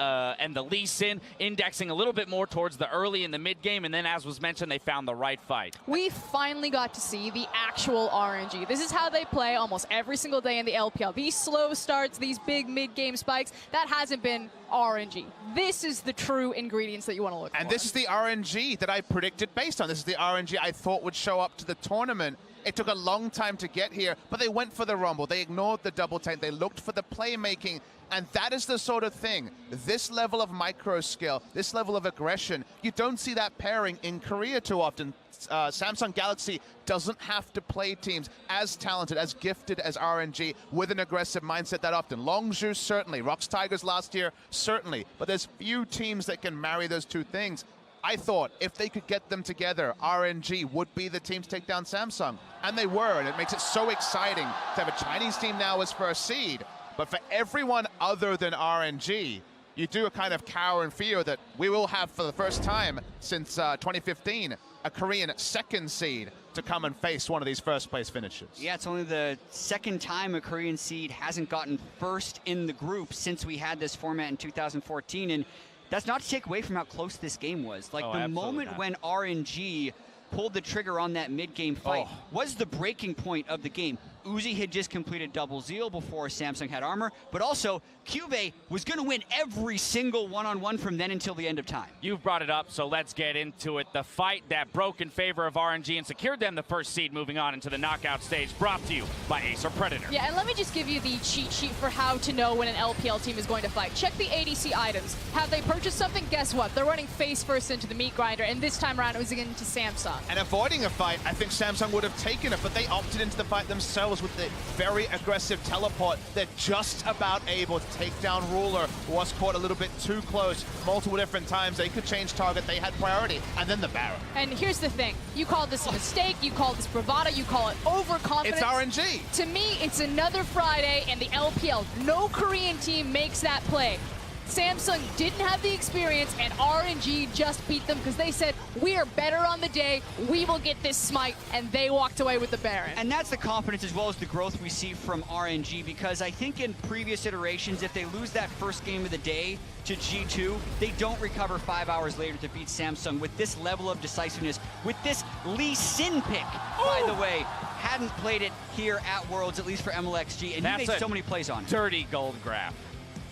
Lee Sin, indexing a little bit more towards the early and the mid game, and then, as was mentioned, they found the right fight. We finally got to see the actual RNG. This is how they play almost every single day in the LPL. These slow starts, these big mid-game spikes, that hasn't been RNG. This is the true ingredients that you want to look for. And this is the RNG that I predicted based on. This is the RNG I thought would show up to the tournament. It took a long time to get here, but they went for the Rumble. They ignored the double tank. They looked for the playmaking. And that is the sort of thing, this level of micro skill, this level of aggression, you don't see that pairing in Korea too often. Samsung Galaxy doesn't have to play teams as talented, as gifted as RNG with an aggressive mindset that often. Longzhu, certainly. Rox Tigers last year, certainly. But there's few teams that can marry those two things. I thought if they could get them together, RNG would be the team to take down Samsung. And they were, and it makes it so exciting to have a Chinese team now as first seed. But for everyone other than RNG, you do a kind of cower and fear that we will have for the first time since 2015 a Korean second seed to come and face one of these first place finishes. Yeah, it's only the second time a Korean seed hasn't gotten first in the group since we had this format in 2014. And that's not to take away from how close this game was. Like the moment when RNG pulled the trigger on that mid-game fight was the breaking point of the game. Uzi had just completed double Zeal before Samsung had armor, but also Cube was going to win every single one-on-one from then until the end of time. You've brought it up, so let's get into it. The fight that broke in favor of RNG and secured them the first seed moving on into the knockout stage, brought to you by Acer Predator. Yeah, and let me just give you the cheat sheet for how to know when an LPL team is going to fight. Check the ADC items. Have they purchased something? Guess what? They're running face first into the meat grinder, and this time around it was into Samsung. And avoiding a fight, I think Samsung would have taken it, but they opted into the fight themselves with the very aggressive teleport. They're just about able to take down Ruler, who was caught a little bit too close multiple different times. They could change target, they had priority, and then the Baron. And here's the thing, you call this a mistake, you call this bravado, you call it overconfidence. It's RNG. To me, it's another Friday and the LPL. No Korean team makes that play. Samsung didn't have the experience, and RNG just beat them because they said, we are better on the day, we will get this smite, and they walked away with the Baron. And that's the confidence as well as the growth we see from RNG, because I think in previous iterations, if they lose that first game of the day to G2, they don't recover 5 hours later to beat Samsung with this level of decisiveness, with this Lee Sin pick, by the way. Hadn't played it here at Worlds, at least for MLXG, and he made so many plays on it. Dirty gold graph.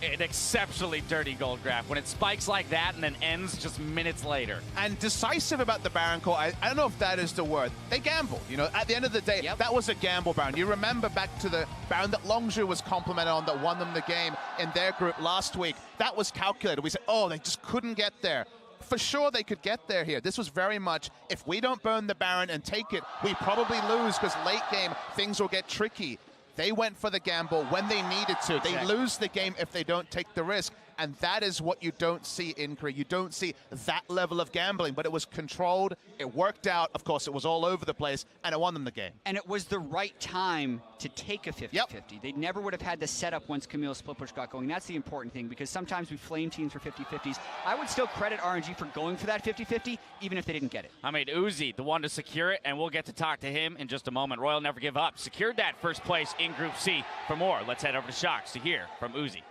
An exceptionally dirty gold graph when it spikes like that and then ends just minutes later. And decisive about the Baron call, I don't know if that is the word. They gambled, you know, at the end of the day, that was a gamble Baron. You remember back to the Baron that Longzhu was complimented on that won them the game in their group last week. That was calculated. We said, oh, they just couldn't get there. For sure they could get there here. This was very much, if we don't burn the Baron and take it, we probably lose because late game things will get tricky. They went for the gamble when they needed to. They lose the game if they don't take the risk. And that is what you don't see in Korea. You don't see that level of gambling, but it was controlled. It worked out. Of course, it was all over the place, and it won them the game. And it was the right time to take a 50-50. They never would have had the setup once Camille split push got going. That's the important thing, because sometimes we flame teams for 50-50s. I would still credit RNG for going for that 50-50, even if they didn't get it. I mean, Uzi, the one to secure it, and we'll get to talk to him in just a moment. Royal never give up. Secured that first place in Group C. For more, let's head over to Shox to hear from Uzi.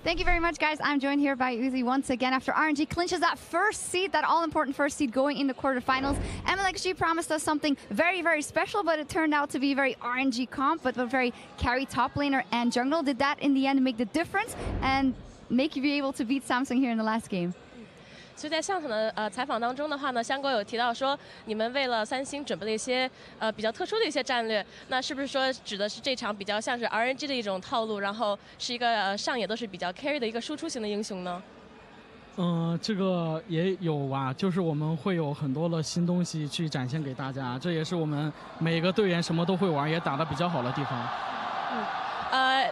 Thank you very much, guys. I'm joined here by Uzi once again after RNG clinches that first seed, that all-important first seed going into quarterfinals. MLXG promised us something very, very special, but it turned out to be very RNG comp, but a very carry top laner and jungle. Did that in the end make the difference and make you be able to beat Samsung here in the last game? 所以在上场的采访当中的话呢，香哥有提到说，你们为了三星准备了一些比较特殊的一些战略，那是不是说指的是这场比较像是 RNG 的一种套路，然后是一个上野都是比较 carry 的一个输出型的英雄呢？这个也有吧，就是我们会有很多的新东西去展现给大家，这也是我们每个队员什么都会玩，也打得比较好的地方。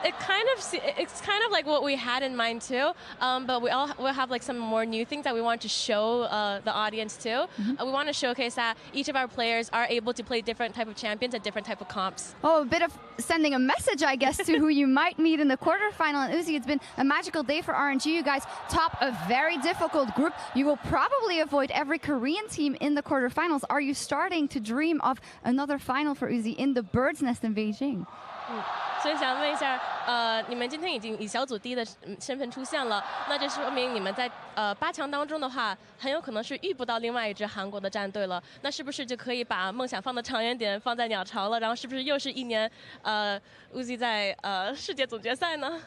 It's kind of like what we had in mind too, but we'll have like some more new things that we want to show the audience too. We want to showcase that each of our players are able to play different type of champions at different type of comps. Oh, a bit of sending a message, I guess, to who you might meet in the quarterfinal. And Uzi, it's been a magical day for RNG. You guys top a very difficult group. You will probably avoid every Korean team in the quarterfinals. Are you starting to dream of another final for Uzi in the Bird's Nest in Beijing? 所以想问一下，你们今天已经以小组第一的身份出现了，那这说明你们在8强当中的话，很有可能是遇不到另外一支韩国的战队了。那是不是就可以把梦想放的长远点，放在鸟巢了？然后是不是又是一年Uzi 在世界总决赛呢？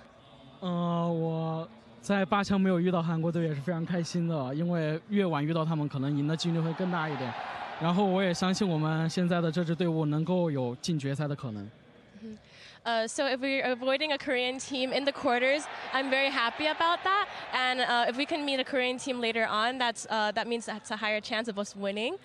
我在8强没有遇到韩国队也是非常开心的，因为越晚遇到他们，可能赢的几率会更大一点。然后我也相信我们现在的这支队伍能够有进决赛的可能。So if we're avoiding a Korean team in the quarters, I'm very happy about that. And if we can meet a Korean team later on, that means that's a higher chance of us winning.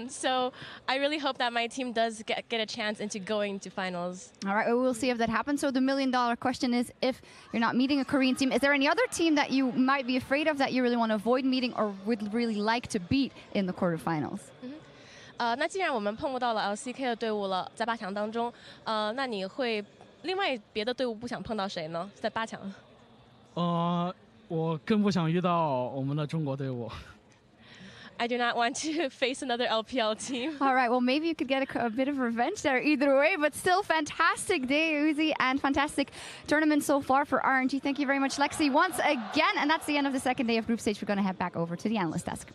So I really hope that my team does get a chance into going to finals. All right, we'll see if that happens. So the million-dollar question is, if you're not meeting a Korean team, is there any other team that you might be afraid of that you really want to avoid meeting or would really like to beat in the quarterfinals? 那既然我们碰不到了 LCK 的队伍了，在8强当中，那你会另外别的队伍不想碰到谁呢？在8强？我更不想遇到我们的中国队伍。I do not want to face another LPL team. All right, well, maybe you could get a bit of revenge there either way, but still fantastic day, Uzi, and fantastic tournament so far for RNG. Thank you very much, Lexi, once again. And that's the end of the second day of group stage. We're going to head back over to the analyst desk.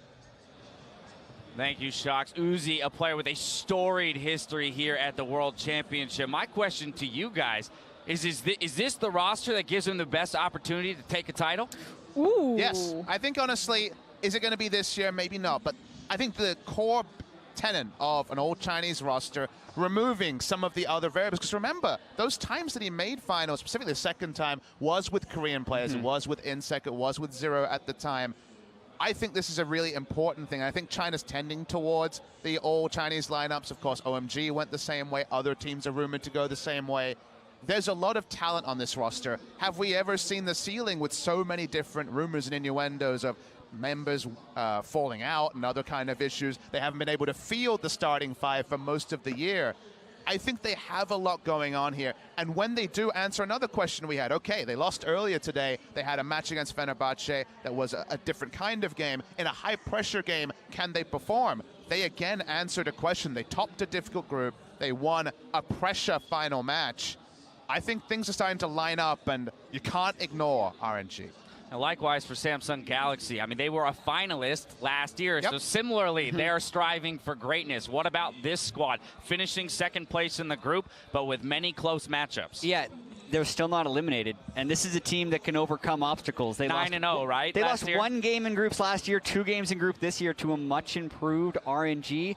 Thank you, Shocks. Uzi, a player with a storied history here at the World Championship. My question to you guys is this the roster that gives him the best opportunity to take a title? Ooh. Yes. I think, honestly, is it going to be this year? Maybe not. But I think the core tenet of an old Chinese roster, removing some of the other variables. Because remember, those times that he made finals, specifically the second time, was with Korean players. It was with Insec. It was with Zero at the time. I think this is a really important thing. I think China's tending towards the old Chinese lineups. Of course, OMG went the same way. Other teams are rumored to go the same way. There's a lot of talent on this roster. Have we ever seen the ceiling with so many different rumors and innuendos of members falling out and other kind of issues? They haven't been able to field the starting five for most of the year. I think they have a lot going on here. And when they do answer another question we had, okay, they lost earlier today. They had a match against Fenerbahce that was a different kind of game. In a high-pressure game, can they perform? They again answered a question. They topped a difficult group. They won a pressure final match. I think things are starting to line up, and you can't ignore RNG. And likewise for Samsung Galaxy. I mean, they were a finalist last year, so similarly, they're striving for greatness. What about this squad? Finishing second place in the group, but with many close matchups. Yeah, they're still not eliminated, and this is a team that can overcome obstacles. They 9-0, right? They lost one game in groups last year, 2 games in group this year to a much improved RNG.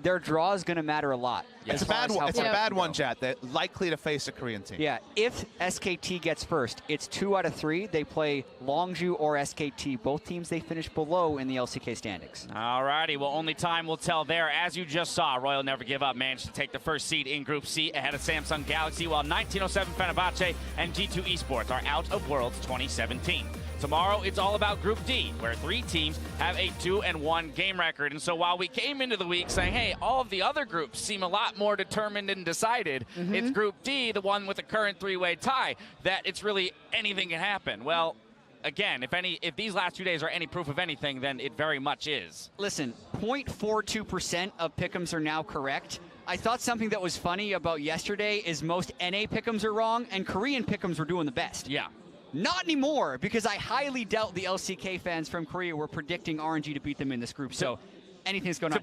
Their draw is going to matter a lot. It's a bad one. It's a bad one, Jet. They're likely to face a Korean team. Yeah, if SKT gets first, it's 2 out of 3. They play Longju or SKT. Both teams they finish below in the LCK standings. All righty. Well, only time will tell there. As you just saw, Royal Never Give Up managed to take the first seed in Group C ahead of Samsung Galaxy, while 1907 Fenerbahce and G2 Esports are out of Worlds 2017. Tomorrow, it's all about Group D, where 3 teams have a 2-1 game record. And so while we came into the week saying, hey, all of the other groups seem a lot more determined and decided, it's Group D, the one with the current 3-way tie, that it's really anything can happen. Well, again, if these last 2 days are any proof of anything, then it very much is. Listen, 0.42% of pick'ems are now correct. I thought something that was funny about yesterday is most NA pick'ems are wrong, and Korean pick'ems were doing the best. Yeah. Not anymore, because I highly doubt the LCK fans from Korea were predicting RNG to beat them in this group. So anything's going on.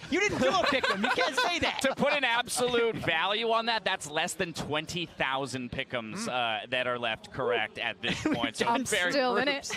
You didn't do a pick 'em. You can't say that. To put an absolute value on that, that's less than 20,000 pick'ems that are left correct at this point. So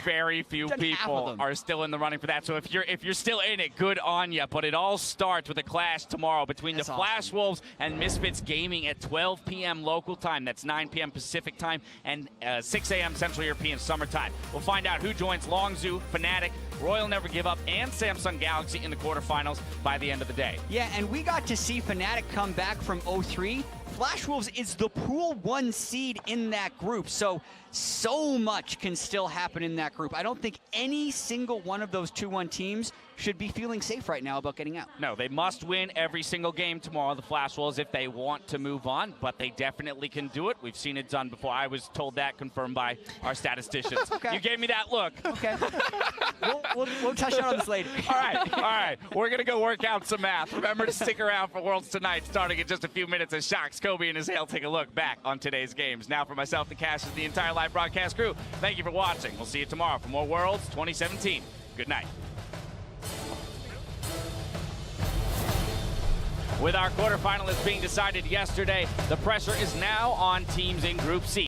very few people are still in the running for that. So if you're still in it, good on you. But it all starts with a clash tomorrow between the Flash Wolves and Misfits Gaming at 12 p.m. local time. That's 9 p.m. Pacific time and 6 a.m. Central European Summer Time. We'll find out who joins Longzhu, Fnatic, Royal Never Give Up, and Samsung Galaxy in the quarterfinals by the end of the day. Yeah, and we got to see Fnatic come back from 0-3. Flash Wolves is the Pool 1 seed in that group, so much can still happen in that group. I don't think any single one of those 2-1 teams should be feeling safe right now about getting out. No, they must win every single game tomorrow, the Flash Wolves, if they want to move on, but they definitely can do it. We've seen it done before. I was told that, confirmed by our statisticians. You gave me that look. Okay. we'll touch on this later. All right. We're going to go work out some math. Remember to stick around for Worlds tonight, starting in just a few minutes as Shocks, Kobe, and Azale take a look back on today's games. Now for myself, the cast, and the entire live broadcast crew, thank you for watching. We'll see you tomorrow for more Worlds 2017. Good night. With our quarterfinalists being decided yesterday, the pressure is now on teams in Group C.